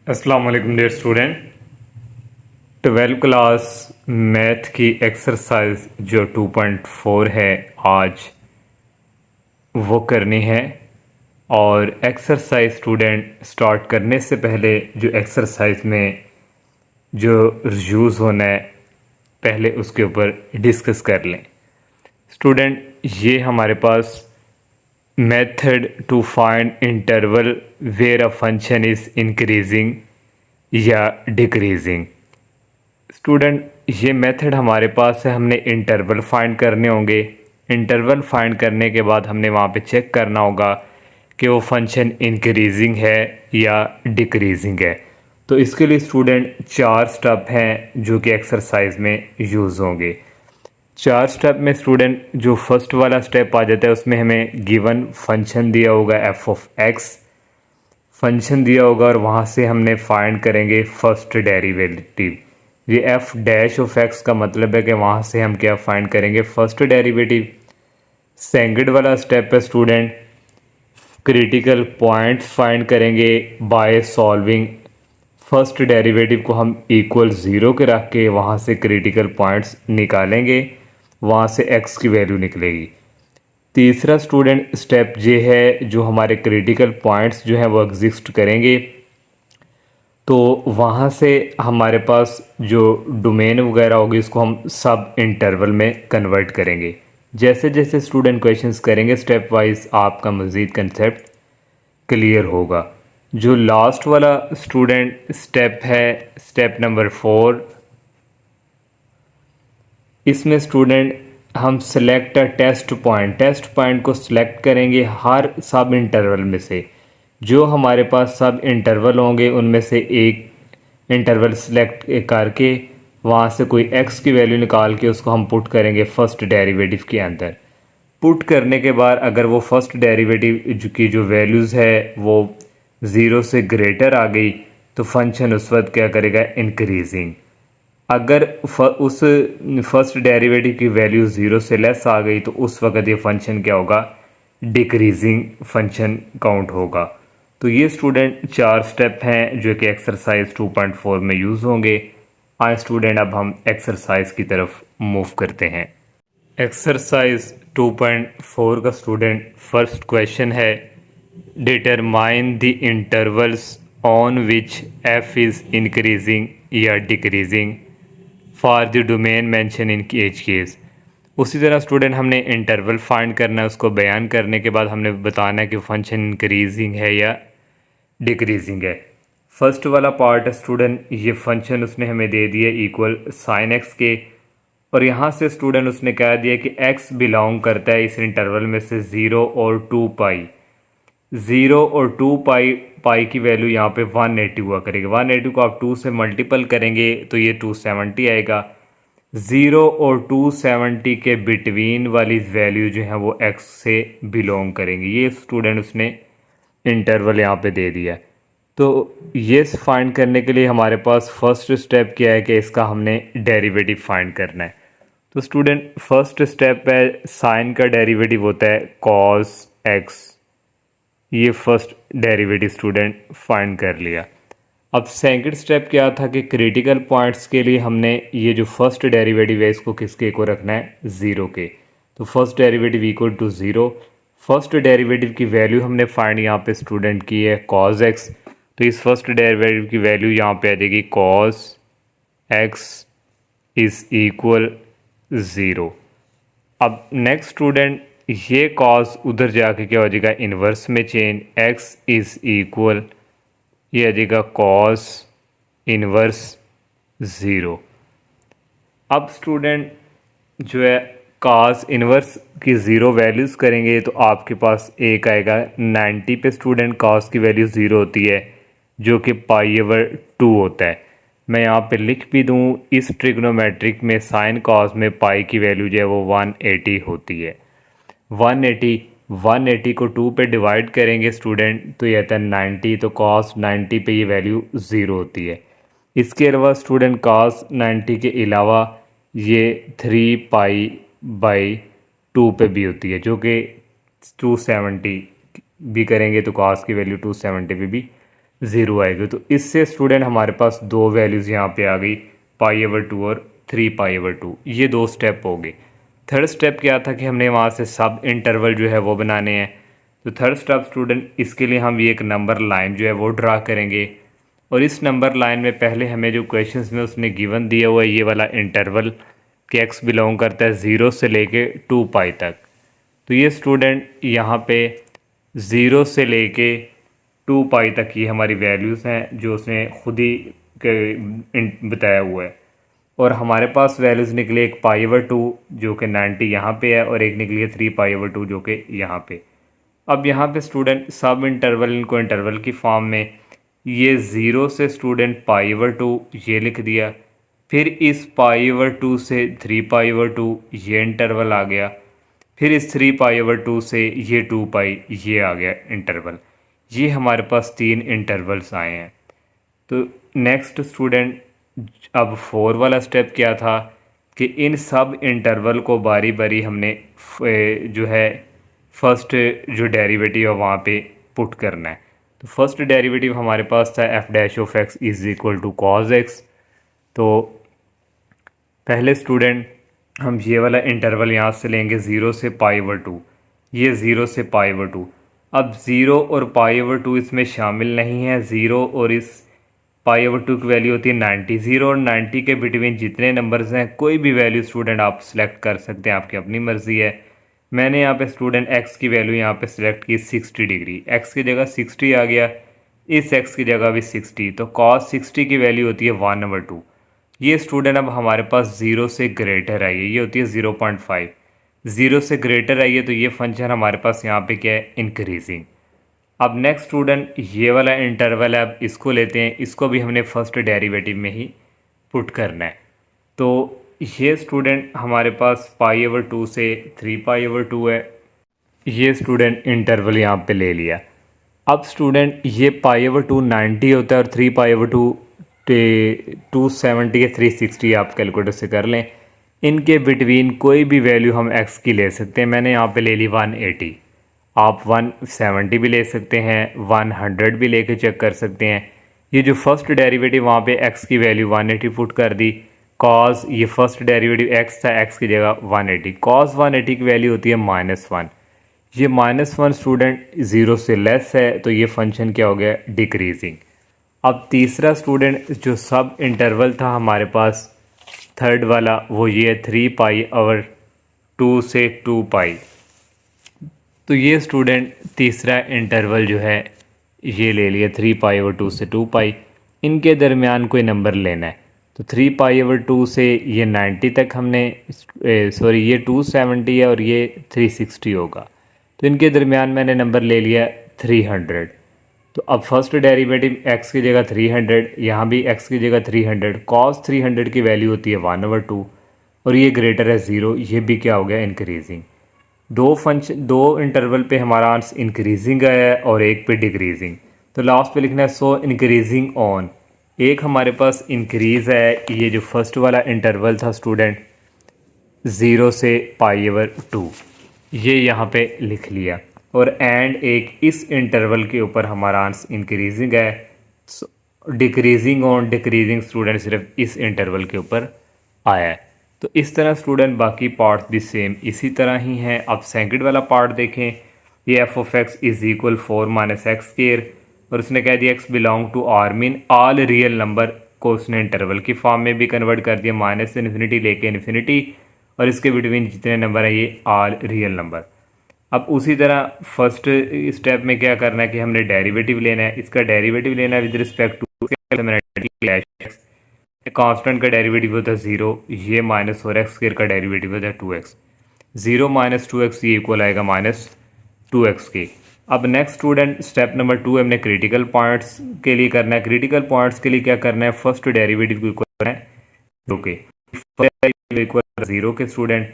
अस्सलाम वालेकुम dear student. 12th class math की एक्सरसाइज जो 2.4 है आज वो करनी है। और एक्सरसाइज स्टूडेंट स्टार्ट करने से पहले जो एक्सरसाइज में जो यूज़ होना है पहले उसके ऊपर डिस्कस कर लें। स्टूडेंट ये हमारे पास method to find interval where a function is increasing या डिक्रीजिंग। स्टूडेंट ये मेथड हमारे पास है, हमने इंटरवल फाइंड करने होंगे। इंटरवल फाइंड करने के बाद हमने वहाँ पे चेक करना होगा कि वो फंक्शन इंक्रीजिंग है या डिक्रीजिंग है। तो इसके लिए स्टूडेंट 4 स्टेप हैं जो कि एक्सरसाइज में यूज़ होंगे। 4 स्टेप में स्टूडेंट जो फर्स्ट वाला स्टेप आ जाता है उसमें हमें गिवन फंक्शन दिया होगा एफ ऑफ एक्स फंक्शन दिया होगा और वहाँ से हमने फाइंड करेंगे फर्स्ट डेरिवेटिव। ये एफ डैश ऑफ एक्स का मतलब है कि वहाँ से हम क्या फाइंड करेंगे फर्स्ट डेरिवेटिव। सेकंड वाला स्टेप है स्टूडेंट क्रिटिकल पॉइंट्स फाइंड करेंगे बाय सॉल्विंग। फर्स्ट डेरिवेटिव को हम इक्वल ज़ीरो के रख के वहाँ से क्रिटिकल पॉइंट्स निकालेंगे, वहाँ से एक्स की वैल्यू निकलेगी। तीसरा स्टूडेंट स्टेप ये है जो हमारे क्रिटिकल पॉइंट्स जो हैं वो एग्जिस्ट करेंगे, तो वहाँ से हमारे पास जो डोमेन वगैरह होगी उसको हम सब इंटरवल में कन्वर्ट करेंगे। जैसे जैसे स्टूडेंट क्वेश्चंस करेंगे स्टेप वाइज आपका मज़ीद कंसेप्ट क्लियर होगा। जो लास्ट वाला स्टूडेंट स्टेप है स्टेप नंबर 4, इसमें स्टूडेंट हम सेलेक्ट अ टेस्ट पॉइंट को सिलेक्ट करेंगे हर सब इंटरवल में से। जो हमारे पास सब इंटरवल होंगे उनमें से एक इंटरवल सेलेक्ट करके वहाँ से कोई एक्स की वैल्यू निकाल के उसको हम पुट करेंगे फर्स्ट डेरिवेटिव के अंदर। पुट करने के बाद अगर वो फर्स्ट डेरिवेटिव की जो वैल्यूज़ है वो ज़ीरो से ग्रेटर आ गई तो फंक्शन उस वक्त क्या करेगा इंक्रीजिंग। अगर उस फर्स्ट डेरिवेटिव की वैल्यू ज़ीरो से लेस आ गई तो उस वक्त ये फंक्शन क्या होगा डिक्रीजिंग फंक्शन काउंट होगा। तो ये स्टूडेंट 4 स्टेप हैं जो कि एक्सरसाइज 2.4 में यूज़ होंगे। आए स्टूडेंट अब हम एक्सरसाइज की तरफ मूव करते हैं। एक्सरसाइज 2.4 का स्टूडेंट फर्स्ट क्वेश्चन है determine the intervals on which f is increasing या decreasing for the domain mention in each case. उसी तरह स्टूडेंट हमने इंटरवल फाइंड करना है, उसको बयान करने के बाद हमने बताना है कि फंक्शन इंक्रीजिंग है या डिक्रीजिंग है। फर्स्ट वाला पार्ट है स्टूडेंट ये फंक्शन उसने हमें दे दिया इक्वल साइन एक्स के, और यहाँ से स्टूडेंट उसने कह दिया कि एक्स बिलोंग करता है इस इंटरवल में से 0 और 2 पाई। 0 और 2 पाई की वैल्यू यहाँ पे 180 हुआ करेगी। 180 को आप 2 से मल्टीपल करेंगे तो ये 270 आएगा। 0 और 270 के बिटवीन वाली वैल्यू जो है वो x से बिलोंग करेंगी। ये स्टूडेंट उसने इंटरवल यहाँ पे दे दिया। तो ये फाइंड करने के लिए हमारे पास फर्स्ट स्टेप क्या है कि इसका हमने डेरिवेटिव फाइंड करना है। तो स्टूडेंट फर्स्ट स्टेप है साइन का डेरिवेटिव होता है कॉस एक्स। ये फर्स्ट डेरिवेटिव स्टूडेंट फाइंड कर लिया। अब सेकंड स्टेप क्या था कि क्रिटिकल पॉइंट्स के लिए हमने ये जो फर्स्ट डेरिवेटिव है इसको किसके को रखना है ज़ीरो के। तो first derivative equal to zero. First derivative की वैल्यू हमने फाइंड यहाँ पे स्टूडेंट की है कॉस एक्स। तो इस फर्स्ट डेरिवेटिव की वैल्यू यहाँ पे आ जाएगी cos x is equal zero. अब नेक्स्ट स्टूडेंट ये कॉस उधर जाके क्या हो जाएगा इन्वर्स में चेंज, एक्स इज़ इक्वल ये आ जाएगा कॉस इन्वर्स ज़ीरो। अब स्टूडेंट जो है कॉस इन्वर्स की ज़ीरो वैल्यूज़ करेंगे तो आपके पास एक आएगा 90 पे स्टूडेंट कॉस की वैल्यू ज़ीरो होती है जो कि π/2 होता है। मैं यहाँ पे लिख भी दूँ इस ट्रिग्नोमेट्रिक में साइन कॉस में पाई की वैल्यू जो है वो 180 होती है। 180 को 2 पे डिवाइड करेंगे स्टूडेंट तो ये आता है 90, तो कॉस 90 पे ये वैल्यू ज़ीरो होती है। इसके अलावा स्टूडेंट कॉस 90 के अलावा ये 3π/2 पे भी होती है जो कि 270 भी करेंगे तो कॉस की वैल्यू 270 पे भी ज़ीरो आएगी। तो इससे स्टूडेंट हमारे पास दो वैल्यूज़ यहाँ पे आ गई, π/2 और 3π/2। ये दो स्टेप हो गए। थर्ड स्टेप क्या था कि हमने वहाँ से सब इंटरवल जो है वो बनाने हैं। तो थर्ड स्टेप स्टूडेंट, इसके लिए हम ये एक नंबर लाइन जो है वो ड्रा करेंगे, और इस नंबर लाइन में पहले हमें जो क्वेश्चंस में उसने गिवन दिया हुआ है ये वाला इंटरवल कि एक्स बिलोंग करता है 0 से लेके 2π तक। तो ये स्टूडेंट यहाँ पे 0 से लेके 2π तक ये हमारी वैल्यूज़ हैं जो उसने खुद ही बताया हुआ है। और हमारे पास वैल्यूज़ निकली एक π/2 जो कि 90 यहाँ पे है, और एक निकली है 3π/2 जो कि यहाँ पे। अब यहाँ पे स्टूडेंट सब इंटरवल, इनको इंटरवल की फॉर्म में ये 0 से स्टूडेंट π/2 ये लिख दिया, फिर इस π/2 से 3π/2 ये इंटरवल आ गया, फिर इस 3π/2 से ये 2π ये आ गया इंटरवल। ये हमारे पास तीन इंटरवल्स आए हैं। तो नेक्स्ट स्टूडेंट, अब 4 वाला स्टेप क्या था कि इन सब इंटरवल को बारी बारी हमने जो है फर्स्ट जो डेरिवेटिव है वहाँ पे पुट करना है। तो फर्स्ट डेरिवेटिव हमारे पास था f' is equal to cos x। तो पहले स्टूडेंट हम ये वाला इंटरवल यहाँ से लेंगे 0 से π/2, ये 0 से π/2। अब 0 और π/2 इसमें शामिल नहीं है। 0 और इस π/2 की वैल्यू होती है 90। 0 और 90 के बिटवीन जितने नंबर्स हैं कोई भी वैल्यू स्टूडेंट आप सिलेक्ट कर सकते हैं, आपकी अपनी मर्ज़ी है। मैंने यहाँ पे स्टूडेंट x की वैल्यू यहाँ पे सिलेक्ट की 60 डिग्री, x की जगह 60 आ गया, इस x की जगह भी 60। तो cos 60 की वैल्यू होती है 1/2। ये स्टूडेंट अब हमारे पास 0 से ग्रेटर आई है, ये होती है 0.5। 0 से ग्रेटर आई है तो ये फंक्शन हमारे पास यहाँ पे क्या है, इंक्रीजिंग। अब नेक्स्ट स्टूडेंट ये वाला इंटरवल है, अब इसको लेते हैं, इसको भी हमने फर्स्ट डेरिवेटिव में ही पुट करना है। तो ये स्टूडेंट हमारे पास π/2 से 3π/2 है, ये स्टूडेंट इंटरवल यहाँ पे ले लिया। अब स्टूडेंट ये π/2 90 होता है और 3π/2 270 या 360 आप कैलकुलेटर से कर लें। इनके बिटवीन कोई भी वैल्यू हम x की ले सकते हैं। मैंने यहाँ पे ले ली 180, आप 170 भी ले सकते हैं, 100 भी लेके चेक कर सकते हैं। ये जो फर्स्ट डेरिवेटिव वहाँ पे x की वैल्यू 180 पुट कर दी, cos ये फर्स्ट डेरिवेटिव x था, x की जगह 180, cos 180 की वैल्यू होती है -1। ये -1 स्टूडेंट 0 से लेस है तो ये फंक्शन क्या हो गया, डिक्रीजिंग। अब तीसरा स्टूडेंट जो सब इंटरवल था हमारे पास थर्ड वाला, वो ये 3π/2 से 2π। तो ये स्टूडेंट तीसरा इंटरवल जो है ये ले लिया 3π/2 से 2π। इनके दरमियान कोई नंबर लेना है। तो 3π/2 से ये 90 तक हमने सॉरी ये 270 है और ये 360 होगा। तो इनके दरमियान मैंने नंबर ले लिया 300। तो अब फर्स्ट डेरिवेटिव x की जगह 300, यहाँ भी x की जगह 300, cos 300 की वैल्यू होती है 1/2 और ये ग्रेटर है 0, ये भी क्या हो गया, इंक्रीजिंग। दो इंटरवल पे हमारा आंसर इंक्रीजिंग आया है और एक पे डिक्रीजिंग। तो लास्ट पे लिखना है सो इंक्रीजिंग ऑन। एक हमारे पास इंक्रीज़ है, ये जो फर्स्ट वाला इंटरवल था स्टूडेंट 0 से π/2, ये यहाँ पे लिख लिया, और एंड एक इस इंटरवल के ऊपर हमारा आंसर इंक्रीजिंग है। डिक्रीजिंग ऑन डिक्रीजिंग स्टूडेंट सिर्फ इस इंटरवल के ऊपर आया है। तो इस तरह स्टूडेंट बाकी पार्ट भी सेम इसी तरह ही हैं। अब सेकंड वाला पार्ट देखें, ये f(x) इज़ इक्वल 4 - x², और उसने कह दिया x belong to R mean all real number को उसने इंटरवल की फॉर्म में भी कन्वर्ट कर दिया, -∞ लेके इन्फिनिटी, और इसके बिटवीन जितने नंबर है ये ऑल रियल नंबर। अब उसी तरह फर्स्ट स्टेप में क्या करना है कि हमने डेरिवेटिव लेना है, इसका डेरिवेटिव लेना है विद रिस्पेक्ट टू कांस्टेंट का डेरिवेटिव होता है 0, ये -4x² का डेरिवेटिव होता है 2x। 0 - 2x ये इक्वल आएगा -2x के। अब नेक्स्ट स्टूडेंट स्टेप नंबर 2 हमने क्रिटिकल पॉइंट्स के लिए करना है। क्रिटिकल पॉइंट्स के लिए क्या करना है, फर्स्ट डेरिवेटिव को इक्वल करना है ओके इक्वल 0 के स्टूडेंट।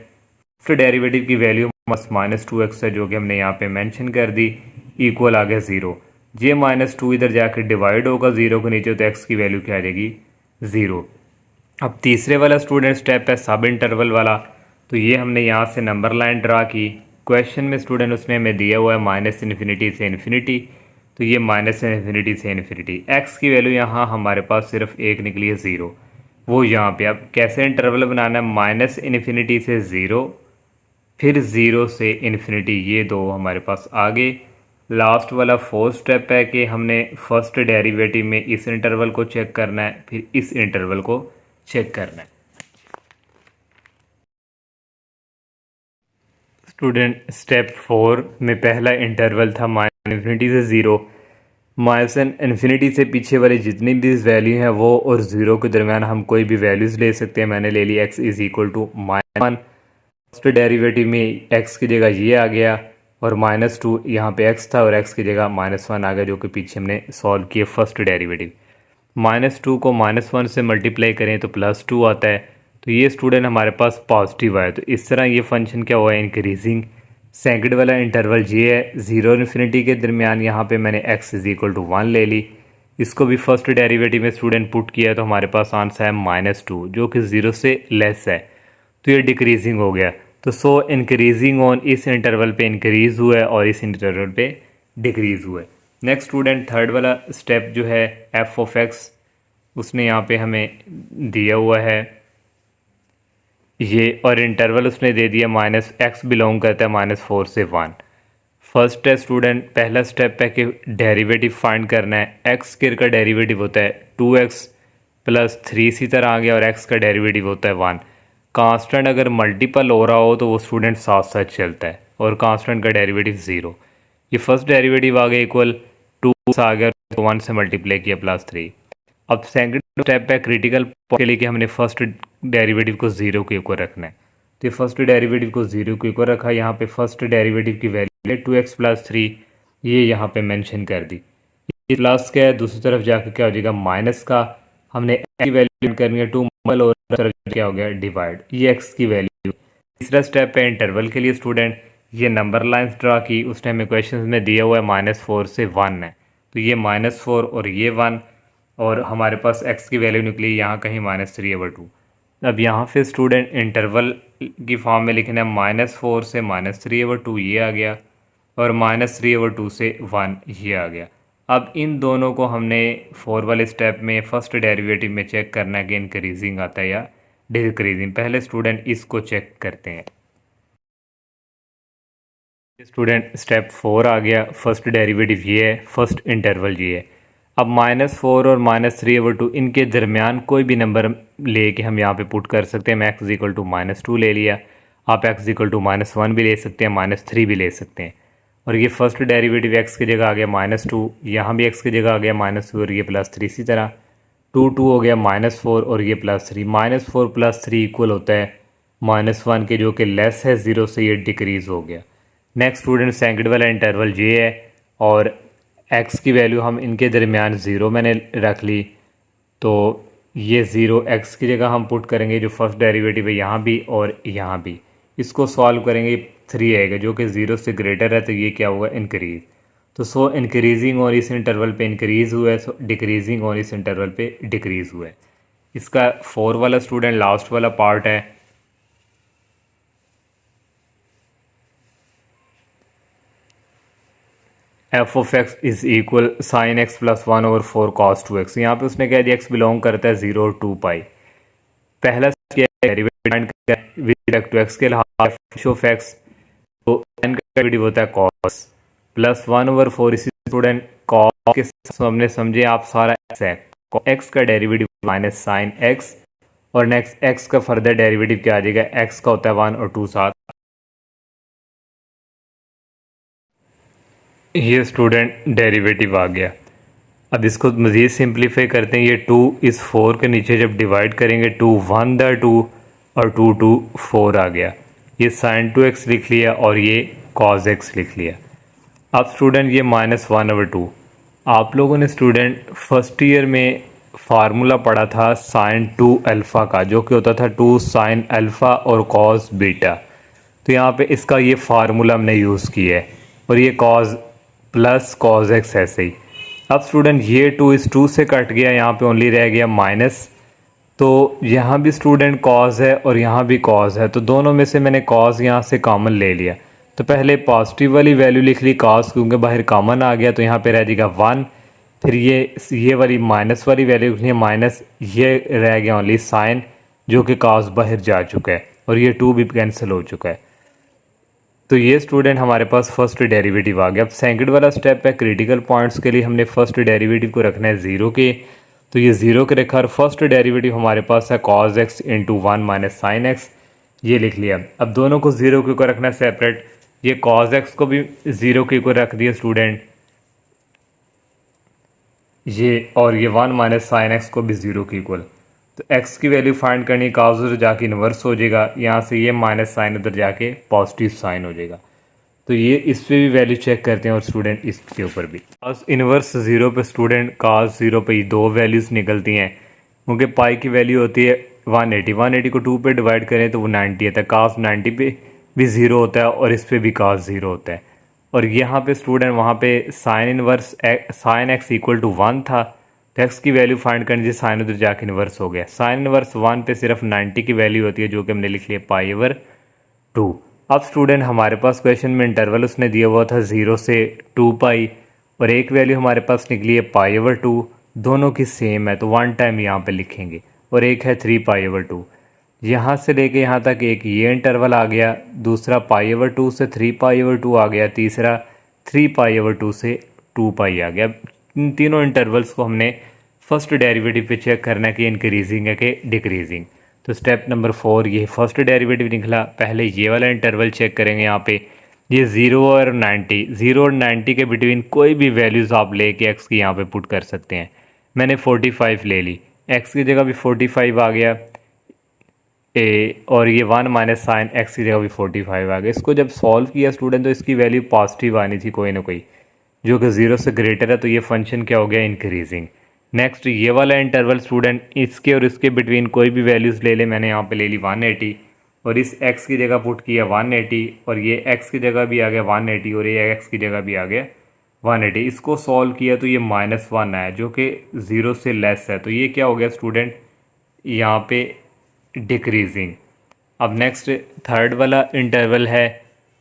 फर्स्ट डेरिवेटिव की वैल्यू -2x है जो कि हमने यहाँ पे मेंशन कर दी, इक्वल आ गया 0। ये -2 इधर जाकर डिवाइड होगा 0 के नीचे, तो x की वैल्यू क्या आ जाएगी, 0। अब तीसरे वाला स्टूडेंट स्टेप है सब इंटरवल वाला। तो ये हमने यहाँ से नंबर लाइन ड्रा की। क्वेश्चन में स्टूडेंट उसने हमें दिया हुआ है -∞ से इन्फिनिटी। तो ये माइनस इन्फिनिटी से इन्फिनिटी। एक्स की वैल्यू यहाँ हमारे पास सिर्फ एक निकली है 0, वो यहाँ पे। अब कैसे इंटरवल बनाना है, माइनस इन्फिनिटी से 0, फिर 0 से इन्फिनिटी, ये दो हमारे पास आगे। लास्ट वाला फोर्थ स्टेप है कि हमने फर्स्ट डेरिवेटिव में इस इंटरवल को चेक करना है, फिर इस इंटरवल को चेक करना है। स्टूडेंट स्टेप 4 में पहला इंटरवल था माइनस इन्फिनिटी से 0। माइनस इन्फिनिटी से पीछे वाले जितनी भी वैल्यू हैं वो और 0 के दरमियान हम कोई भी वैल्यूज़ ले सकते हैं। मैंने ले ली x is equal to -1। First derivative में x की जगह ये आ गया और -2 यहाँ पे x था और x की जगह -1 आ गया, जो कि पीछे हमने सॉल्व किया फर्स्ट डेरिवेटिव। -2 को -1 से मल्टीप्लाई करें तो +2 आता है, तो ये स्टूडेंट हमारे पास पॉजिटिव आया। तो इस तरह ये फंक्शन क्या हुआ है, इंक्रीजिंग। सेकंड वाला इंटरवल ये है 0 और इन्फिनिटी के दरमियान, यहाँ पे मैंने x इज़ इक्वल टू 1 ले ली। इसको भी फर्स्ट डेरिवेटिव में स्टूडेंट पुट किया तो हमारे पास आंसर है -2, जो कि 0 से लेस है, तो ये डिक्रीजिंग हो गया। तो सो इंक्रीजिंग ऑन इस इंटरवल पे इंक्रीज़ हुआ है और इस इंटरवल पे डिक्रीज़ हुआ है। नेक्स्ट स्टूडेंट थर्ड वाला स्टेप जो है एफ ऑफ एक्स, उसने यहाँ पे हमें दिया हुआ है ये, और इंटरवल उसने दे दिया -x बिलोंग करता है -4 से 1। फर्स्ट है स्टूडेंट, पहला स्टेप है कि डेरिवेटिव फाइंड करना है। x स्क्वायर का डेरिवेटिव होता है 2x + 3, इसी तरह आ गया, और x का डेरिवेटिव होता है 1। कांस्टेंट अगर मल्टीपल हो रहा हो तो वो स्टूडेंट साथ साथ चलता है, और कांस्टेंट का डेरिवेटिव 0। ये फर्स्ट डेरिवेटिव आ गया इक्वल 2 आ गया, 1 से मल्टीप्लाई किया +3। अब सेकंड स्टेप है क्रिटिकल के लिए कि हमने फर्स्ट डेरिवेटिव को 0 के इक्वल रखना है। तो ये फर्स्ट डेरिवेटिव को 0 के इक्वल रखा। यहाँ पे फर्स्ट डेरिवेटिव की वैल्यू 2x + 3, ये यहाँ पे मेंशन कर दी। ये प्लस का है, दूसरी तरफ जाकर क्या हो जाएगा माइनस का। हमने x की वैल्यू करनी है 2 और तरफ क्या हो गया डिवाइड, ये x की वैल्यू। तीसरा स्टेप है इंटरवल के लिए स्टूडेंट, ये नंबर लाइन्स ड्रा की, उसने हमें क्वेश्चन में दिया हुआ है -4 से 1 है, तो ये -4 और ये 1, और हमारे पास x की वैल्यू निकली यहाँ कहीं -3/2। अब यहाँ पे स्टूडेंट इंटरवल की फॉर्म में लिखना है -4 से -3/2, ये आ गया, और -3/2 से 1 ये आ गया। अब इन दोनों को हमने 4 वाले स्टेप में फर्स्ट डेरिवेटिव में चेक करना है कि इंक्रीजिंग आता है या डिक्रीजिंग। पहले स्टूडेंट इसको चेक करते हैं। स्टूडेंट स्टेप 4 आ गया, फर्स्ट डेरिवेटिव ये है, फर्स्ट इंटरवल ये है। अब -4 और -3/2 इनके दरमियान कोई भी नंबर ले के हम यहाँ पे पुट कर सकते हैं। मैं x इक्वल टू -2 ले लिया, आप x इक्वल टू -1 भी ले सकते हैं, -3 भी ले सकते हैं। और ये फर्स्ट डेरिवेटिव x की जगह आ गया -2, यहाँ भी x की जगह आ गया -2 और ये +3, इसी तरह 2 हो गया -4 और ये +3। -4 + 3 इक्वल होता है -1 के, जो कि लेस है 0 से, ये डिक्रीज़ हो गया। नेक्स्ट स्टूडेंट सेकंड वाला इंटरवल ये है, और x की वैल्यू हम इनके दरमियान 0 मैंने रख ली, तो ये 0 x की जगह हम पुट करेंगे, जो फर्स्ट डेरिवेटिव है यहाँ भी और यहाँ भी। इसको सॉल्व करेंगे 3 आएगा, जो कि 0 से ग्रेटर है, तो ये क्या हुआ इंक्रीज। तो सो इंक्रीजिंग और इस इंटरवल पे इंक्रीज़ हुआ है, सो डिक्रीजिंग और इस इंटरवल पे डिक्रीज़ हुआ है। इसका 4 वाला स्टूडेंट लास्ट वाला पार्ट है। F of x is equal sine x + 1/4 cos 2x। यहाँ पे उसने कह दिया x बिलोंग करता है 0 और 2π। पहला derivative with respect to x के लिहाज ऑफ x, तो n का डेरिवेटिव होता है cos + 1/4। इसी स्टूडेंट cos के हमने समझे आप सारा x है, x का डेरिवेटिव माइनस साइन x, और नेक्स्ट x का फर्दर डेरिवेटिव क्या आ जाएगा, x का होता है 1 और 2 साथ। ये स्टूडेंट डेरिवेटिव आ गया। अब इसको मज़ीद सिंप्लीफाई करते हैं। ये 2 इस 4 के नीचे जब डिवाइड करेंगे, 2 1 दा 2 और 2 2 4 आ गया। ये sin 2x लिख लिया और ये cos x लिख लिया। अब स्टूडेंट ये -1/2, आप लोगों ने स्टूडेंट फर्स्ट ईयर में फार्मूला पढ़ा था sin 2 अल्फ़ा का, जो कि होता था 2 sin अल्फ़ा और cos बीटा। तो यहाँ पे इसका ये फार्मूला हमने यूज़ किया है, और ये cos + cos x ऐसे ही। अब स्टूडेंट ये 2 इस 2 से कट गया, यहाँ पे ओनली रह गया माइनस, तो यहाँ भी स्टूडेंट cos है और यहाँ भी cos है, तो दोनों में से मैंने cos यहाँ से कॉमन ले लिया, तो पहले पॉजिटिव वाली वैल्यू लिख ली cos, क्योंकि बाहर कॉमन आ गया तो यहाँ पे रह जाएगा 1। फिर ये वाली माइनस वाली वैल्यू लिखनी है माइनस, ये रह गया ओनली साइन जो कि cos बाहर जा चुका है और ये 2 भी कैंसिल हो चुका है। तो ये स्टूडेंट हमारे पास फर्स्ट डेरिवेटिव आ गया। अब सेकंड वाला स्टेप है क्रिटिकल पॉइंट्स के लिए हमने फर्स्ट डेरिवेटिव को रखना है 0 के, तो ये 0 के रखा और फर्स्ट डेरिवेटिव हमारे पास है cos x into 1 minus sine x, ये लिख लिया। अब दोनों को 0 के ऊपर रखना है सेपरेट, ये cos x को भी 0 के ऊपर रख दिया स्टूडेंट ये, और ये 1 माइनस साइन एक्स को भी 0 के इक्वल। तो x की वैल्यू फाइंड करनी, cos उधर जाके इन्वर्स हो जाएगा, यहाँ से ये माइनस साइन उधर जाके पॉजिटिव साइन हो जाएगा। तो ये इस पर भी वैल्यू चेक करते हैं और स्टूडेंट इसके ऊपर भी cos इन्वर्स 0 पे स्टूडेंट cos 0 पे 2 वैल्यूज़ निकलती हैं, क्योंकि पाई की वैल्यू होती है 180 को 2 पे डिवाइड करें तो वो 90 आता है, cos 90 पे भी 0 होता है और इस पर भी cos 0 होता है। और यहाँ पे स्टूडेंट वहाँ पे sine inverse sine x equal to 1 था, तो एक्स की वैल्यू फाइंड करनी थी, साइन उधर जाके इन्वर्स हो गया। साइन इन्वर्स 1 पे सिर्फ 90 की वैल्यू होती है जो कि हमने लिख लिया π/2। अब स्टूडेंट हमारे पास क्वेश्चन में इंटरवल उसने दिया हुआ था 0 से 2 पाई और एक वैल्यू हमारे पास निकली है π/2, दोनों की सेम है तो 1 टाइम यहाँ पे लिखेंगे, और एक है 3 π/2। यहाँ से लेके यहाँ तक एक ये इंटरवल आ गया, दूसरा π/2 से 3 π/2 आ गया, तीसरा 3 π/2 से 2 पाई आ गया। इन तीनों इंटरवल्स को हमने फर्स्ट डेरिवेटिव पे चेक करना है कि इंक्रीजिंग है कि डिक्रीजिंग। तो स्टेप नंबर 4 ये फर्स्ट डेरिवेटिव निकला, पहले ये वाला इंटरवल चेक करेंगे। यहाँ पे ये 0 और 90, 0 और 90 के बिटवीन कोई भी वैल्यूज़ आप लेके एक्स की यहाँ पे पुट कर सकते हैं। मैंने 45 ले ली, एक्स की जगह भी 45 आ गया और ये 1 माइनस साइन एक्स की जगह भी 45 आ गया। इसको जब सॉल्व किया स्टूडेंट तो इसकी वैल्यू पॉजिटिव आनी थी कोई ना कोई, जो कि 0 से ग्रेटर है, तो ये फंक्शन क्या हो गया, इंक्रीजिंग। नेक्स्ट ये वाला इंटरवल स्टूडेंट इसके और इसके बिटवीन कोई भी वैल्यूज़ ले ले, मैंने यहाँ पे ले ली 180 और इस x की जगह पुट किया 180 और ये x की जगह भी आ गया 180 और ये x की जगह भी आ गया 180। इसको सॉल्व किया तो ये -1 आया जो कि 0 से लेस है, तो ये क्या हो गया स्टूडेंट, यहाँ पे डिक्रीजिंग। अब नेक्स्ट थर्ड वाला इंटरवल है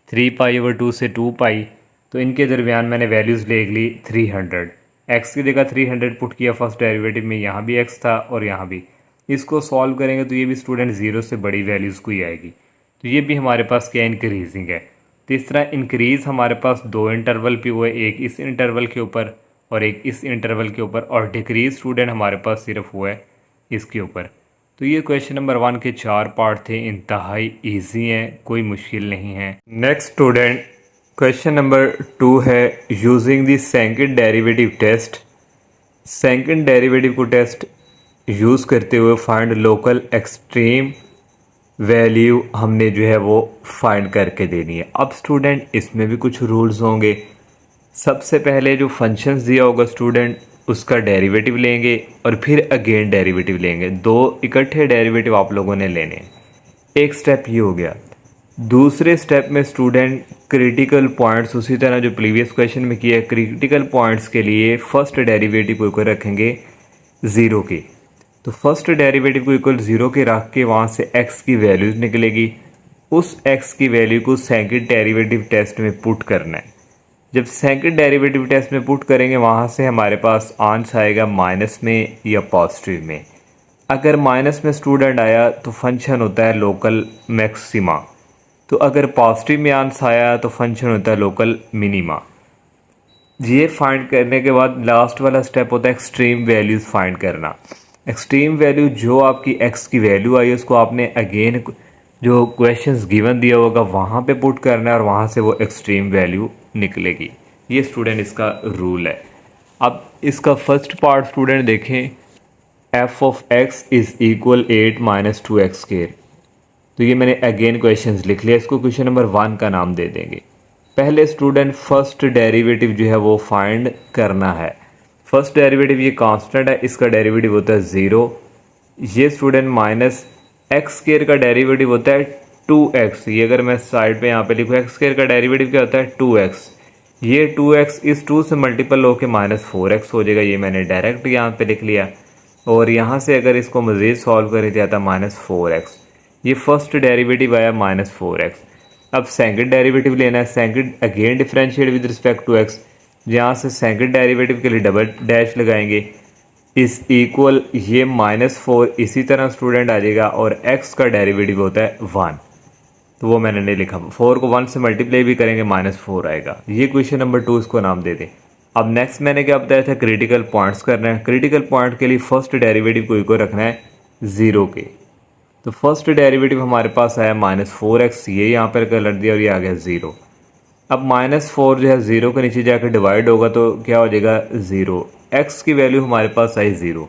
3 π/2 से 2 पाई, तो इनके दरमियान मैंने वैल्यूज़ ले ली 300, x की जगह 300 पुट किया फर्स्ट डेरिवेटिव में, यहाँ भी x था और यहाँ भी। इसको सॉल्व करेंगे तो ये भी स्टूडेंट 0 से बड़ी वैल्यूज़ को ही आएगी, तो ये भी हमारे पास क्या इंक्रीजिंग है। तो इस तरह इंक्रीज़ हमारे पास 2 इंटरवल पे हुए, एक इस इंटरवल के ऊपर और एक इस इंटरवल के ऊपर, और डिक्रीज स्टूडेंट हमारे पास सिर्फ हुआ है इसके ऊपर। तो ये क्वेश्चन नंबर 1 के 4 पार्ट थे, इंतहाई ईजी हैं, कोई मुश्किल नहीं है। नेक्स्ट स्टूडेंट क्वेश्चन नंबर 2 है using the second derivative test. Second derivative को टेस्ट यूज़ करते हुए फाइंड लोकल एक्सट्रीम वैल्यू हमने जो है वो फाइंड करके देनी है। अब स्टूडेंट इसमें भी कुछ रूल्स होंगे। सबसे पहले जो फंक्शंस दिया होगा स्टूडेंट उसका डेरिवेटिव लेंगे और फिर अगेन डेरिवेटिव लेंगे, 2 इकट्ठे डेरिवेटिव आप लोगों ने लेने हैं। एक स्टेप ये हो गया। दूसरे स्टेप में स्टूडेंट क्रिटिकल पॉइंट्स उसी तरह जो प्रीवियस क्वेश्चन में किया है, क्रिटिकल पॉइंट्स के लिए फर्स्ट डेरिवेटिव को इक्वल रखेंगे 0 के। तो फर्स्ट डेरिवेटिव को इक्वल 0 के रख के वहाँ से x की वैल्यूज निकलेगी, उस x की वैल्यू को सेकंड डेरिवेटिव टेस्ट में पुट करना है। जब सेकंड डेरिवेटिव टेस्ट में पुट करेंगे वहाँ से हमारे पास आंसर आएगा माइनस में या पॉजिटिव में। अगर माइनस में स्टूडेंट आया तो फंक्शन होता है लोकल मैक्सिमा, तो अगर पॉजिटिव में आंसर आया तो फंक्शन होता है लोकल मिनिमा। ये फाइंड करने के बाद लास्ट वाला स्टेप होता है एक्सट्रीम वैल्यूज फाइंड करना। एक्सट्रीम वैल्यू जो आपकी x की वैल्यू आई उसको आपने अगेन जो क्वेश्चंस गिवन दिया होगा वहाँ पे पुट करना है और वहाँ से वो एक्सट्रीम वैल्यू निकलेगी। ये स्टूडेंट इसका रूल है। अब इसका फर्स्ट पार्ट स्टूडेंट देखें, f of x is equal 8 minus 2x²। तो ये मैंने अगेन क्वेश्चंस लिख लिया, इसको क्वेश्चन नंबर 1 का नाम दे देंगे। पहले स्टूडेंट फर्स्ट डेरिवेटिव जो है वो फाइंड करना है। फर्स्ट डेरिवेटिव ये कांस्टेंट है, इसका डेरिवेटिव होता है 0। ये स्टूडेंट माइनस x² का डेरिवेटिव होता है 2x। ये अगर मैं साइड पे यहाँ पे लिखूँ x² का डेरिवेटिव क्या होता है 2x। ये 2x इस 2 से मल्टीपल होकर -4x हो जाएगा, ये मैंने डायरेक्ट यहाँ पे लिख लिया। और यहाँ से अगर इसको मज़ीद सॉल्व करें तो आता -4x। ये फर्स्ट डेरिवेटिव आया -4x। अब सेकंड डेरिवेटिव लेना है, second again differentiate with respect to x, जहाँ से सेकंड डेरिवेटिव के लिए डबल डैश लगाएंगे, इस इक्वल ये -4 इसी तरह स्टूडेंट आ जाएगा, और x का डेरिवेटिव होता है 1, तो वो मैंने नहीं लिखा। 4 को 1 से मल्टीप्लाई भी करेंगे -4 आएगा। ये क्वेश्चन नंबर 2 इसको नाम दे दें। अब नेक्स्ट मैंने क्या बताया था, क्रिटिकल पॉइंट्स करना है। क्रिटिकल पॉइंट के लिए फर्स्ट डेरिवेटिव को रखना है 0 के, तो फर्स्ट डेरिवेटिव हमारे पास आया -4x, ये यहाँ पर कर दिया और ये आ गया 0। अब -4 जो है 0 के नीचे जाकर डिवाइड होगा तो क्या हो जाएगा 0, x की वैल्यू हमारे पास आई 0।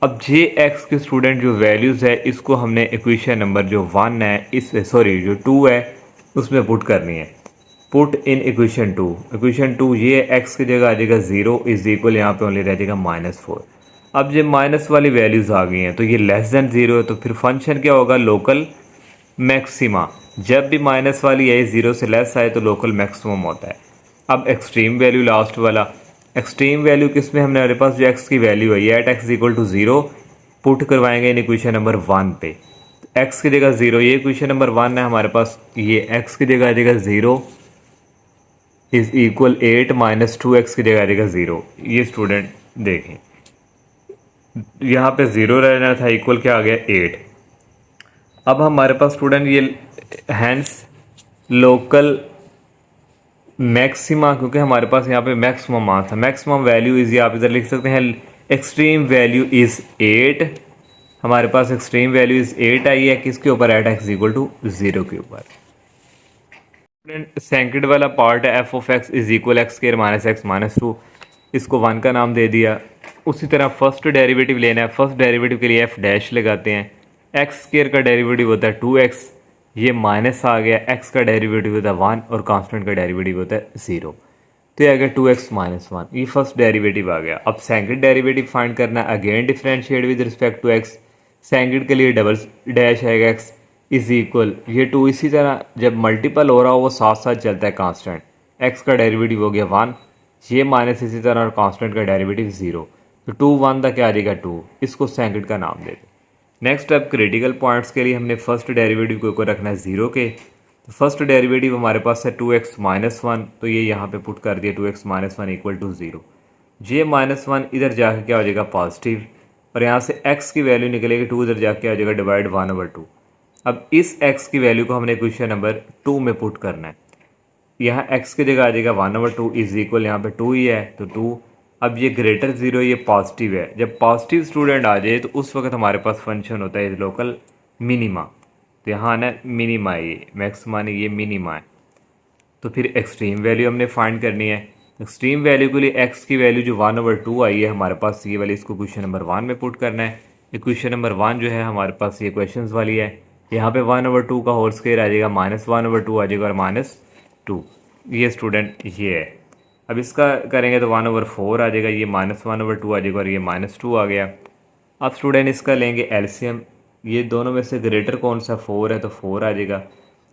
अब जे एक्स के स्टूडेंट जो वैल्यूज़ है इसको हमने इक्वेशन नंबर जो 1 है इस जो 2 है उसमें पुट करनी है। पुट इन इक्वेशन 2, इक्वेशन 2 ये x की जगह आ जाएगा 0 इज इक्वल, यहाँ पे ओनली रह जाएगा -4। अब जब माइनस वाली वैल्यूज़ आ गई हैं तो ये लेस देन 0 है, तो फिर फंक्शन क्या होगा, लोकल मैक्सिमा। जब भी माइनस वाली है 0 से लेस आए तो लोकल मैक्सिमम होता है। अब एक्सट्रीम वैल्यू लास्ट वाला, एक्सट्रीम वैल्यू किस में, हमने हमारे पास जो x की वैल्यू है ये at x equal to 0 put करवाएंगे इन इक्वेशन नंबर 1 पे। x की जगह 0, ये इक्वेशन नंबर 1 है हमारे पास, ये x की जगह आ जाएगा 0 इज इक्वल 8 -2x की जगह आ जाएगा 0। ये स्टूडेंट देखें यहाँ पे 0 रहना था, इक्वल क्या आ गया 8। अब हमारे पास स्टूडेंट ये हैंस लोकल मैक्सिमा, क्योंकि हमारे पास यहाँ पे मैक्सिमम आ था, मैक्सिमम वैल्यू इज, आप इधर लिख सकते हैं एक्सट्रीम वैल्यू इज 8। हमारे पास एक्सट्रीम वैल्यू इज 8 आई है किसके ऊपर, एट x इक्वल टू 0 के ऊपर। सेकंड वाला पार्ट है F of x is equal x square minus x minus 2, इसको 1 का नाम दे दिया। उसी तरह फर्स्ट डेरिवेटिव लेना है, फर्स्ट डेरिवेटिव के लिए एफ डैश लगाते हैं। एक्स स्क्वायर का डेरिवेटिव होता है 2x, ये माइनस आ गया, x का डेरिवेटिव होता है 1 और कांस्टेंट का डेरिवेटिव होता है 0, तो ये आ गया 2x माइनस 1, ये फर्स्ट डेरिवेटिव आ गया। अब सेकंड डेरिवेटिव फाइंड करना है, again differentiate with respect to x, second के लिए डबल डैश आएगा x इज इक्वल, ये 2 इसी तरह जब मल्टीपल हो रहा हो वो साथ साथ चलता है कांस्टेंट, x का डेरिवेटिव हो गया 1, ये माइनस इसी तरह और कांस्टेंट का डेरिवेटिव 0, तो 2 1 का क्या आ जाएगा 2, इसको सेकंड का नाम दे दें। नेक्स्ट अब क्रिटिकल पॉइंट्स के लिए हमने फर्स्ट डेरिवेटिव को रखना है 0 के, तो फर्स्ट डेरिवेटिव हमारे पास है 2x माइनस 1, तो ये यहाँ पे पुट कर दिया 2x माइनस 1 इक्वल टू 0। जे माइनस 1 इधर जाके क्या हो जाएगा पॉजिटिव, और यहाँ से x की वैल्यू निकलेगी 2 इधर जाके आ जाएगा डिवाइड 1/2। अब इस x की वैल्यू को हमने क्वेश्चन नंबर 2 में पुट करना है, यहाँ x की जगह आ जाएगा 1/2 इज इक्वल, यहाँ पे 2 ही है तो 2। अब ये ग्रेटर 0, ये पॉजिटिव है, जब पॉजिटिव स्टूडेंट आ जाए तो उस वक्त हमारे पास फंक्शन होता है लोकल मिनिमा, तो यहाँ आना मिनिमा है, ये मैक्सिमा नहीं ये मिनिमा है। तो फिर एक्सट्रीम वैल्यू हमने फाइंड करनी है, एक्सट्रीम वैल्यू के लिए x की वैल्यू जो 1/2 आई है हमारे पास, ये वाली इसको क्वेश्चन नंबर 1 में पुट करना है। इक्वेशन नंबर 1 जो है हमारे पास ये क्वेश्चंस वाली है, यहाँ पे 1/2 का होल स्क्वायर आ जाएगा, -1/2 आ जाएगा और -2, ये स्टूडेंट ये है। अब इसका करेंगे तो 1/4 आ जाएगा, ये -1/2 आ जाएगा और ये -2 आ गया। अब स्टूडेंट इसका लेंगे एलसीएम, ये दोनों में से ग्रेटर कौन सा 4 है तो 4 आ जाएगा।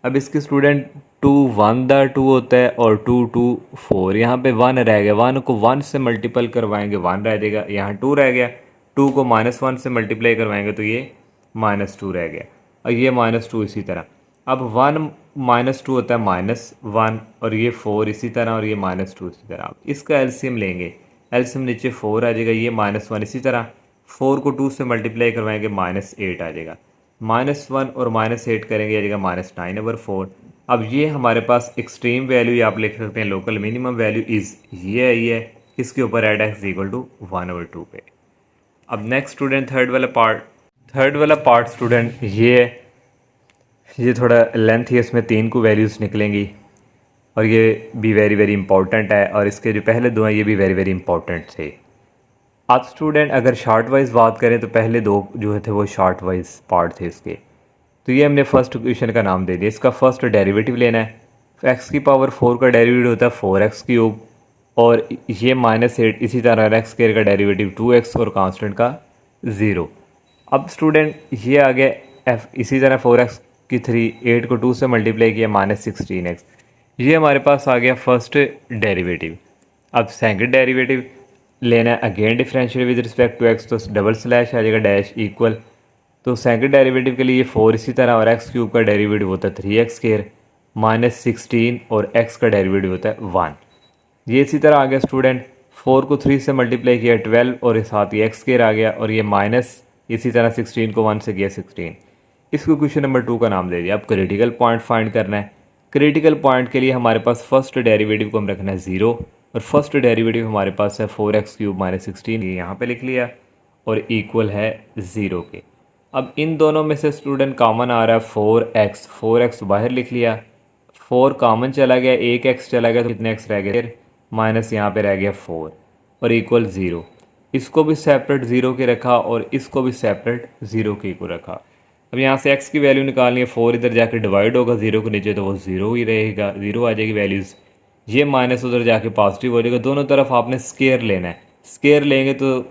अब इसके स्टूडेंट 2 1 दा 2 होता है और 2 2 4, यहाँ पे 1 रह गया, 1 को 1 से मल्टीपल करवाएंगे 1 रह जाएगा, यहाँ 2 रह गया, 2 को -1 से मल्टीप्लाई करवाएंगे तो ये -2 रह गया, और ये -2 इसी तरह। अब 1 -2 होता है -1 और ये 4 इसी तरह और ये -2 इसी तरह। अब इसका एलसीएम लेंगे, एलसीएम नीचे 4 आ जाएगा, ये -1 इसी तरह, 4 को 2 से मल्टीप्लाई करवाएंगे -8 आ जाएगा, -1 और -8 करेंगे आ जाएगा -9/4। अब ये हमारे पास एक्सट्रीम वैल्यू आप लिख सकते हैं लोकल मिनिमम वैल्यू इज़ ये है, इसके ऊपर एट x इक्वल टू 1/2 पे। अब नेक्स्ट स्टूडेंट थर्ड वाला पार्ट स्टूडेंट ये है, ये थोड़ा लेंथ है, इसमें 3 को वैल्यूज़ निकलेंगी और ये भी वेरी वेरी इंपॉर्टेंट है, और इसके जो पहले 2 हैं ये भी वेरी वेरी इंपॉर्टेंट थे। अब स्टूडेंट अगर शार्ट वाइज बात करें तो पहले 2 जो थे वो शार्ट वाइज पार्ट थे इसके, तो ये हमने फर्स्ट इक्वेशन का नाम दे दिया। इसका फर्स्ट डेरिवेटिव लेना है, x की पावर 4 का डेरिवेटिव होता है 4x3 और ये -8 इसी तरह x स्क्वायर का डेरिवेटिव 2x और कांस्टेंट का 0। अब स्टूडेंट ये आ गया f, इसी तरह 4x की 3, 8 को 2 से मल्टीप्लाई किया -16x, ये हमारे पास आ गया फर्स्ट डेरिवेटिव। अब सेकंड डेरिवेटिव लेना है, again differentiate with respect to x, तो डबल स्लैश आ जाएगा डैश इक्वल, तो सेकंड डेरिवेटिव के लिए 4 इसी तरह और x³ का डेरिवेटिव होता है 3x², -16 और x का डेरिवेटिव होता है 1। ये इसी तरह आ गया स्टूडेंट, 4 को 3 से मल्टीप्लाई किया 12 और साथ ही एक्स स्क्वायर आ गया, और ये माइनस इसी तरह 16 को 1 से किया 16। इसको क्वेश्चन नंबर 2 का नाम दे दिया। अब क्रिटिकल पॉइंट फाइंड करना है। क्रिटिकल पॉइंट के लिए हमारे पास फर्स्ट डेरिवेटिव को हम रखना है 0, और फर्स्ट डेरिवेटिव हमारे पास है 4x³ - 16, ये यहाँ पे लिख लिया, और इक्वल है 0 के। अब इन दोनों में से स्टूडेंट कॉमन आ रहा है 4x, 4x बाहर लिख लिया, 4 कॉमन चला गया, एक x चला गया, तो कितने x रह गए, माइनस यहाँ पे रह गया 4 और इक्वल 0। इसको भी सेपरेट 0 के रखा और इसको भी सेपरेट 0 के इक्वल रखा। अब यहाँ से x की वैल्यू निकालनी है, 4 इधर जाके डिवाइड होगा 0 के नीचे, तो वो 0 ही रहेगा, 0 आ जाएगी वैल्यूज़। ये माइनस उधर जाके पॉजिटिव हो जाएगा। दोनों तरफ आपने स्केयर लेना है, स्केयर लेंगे तो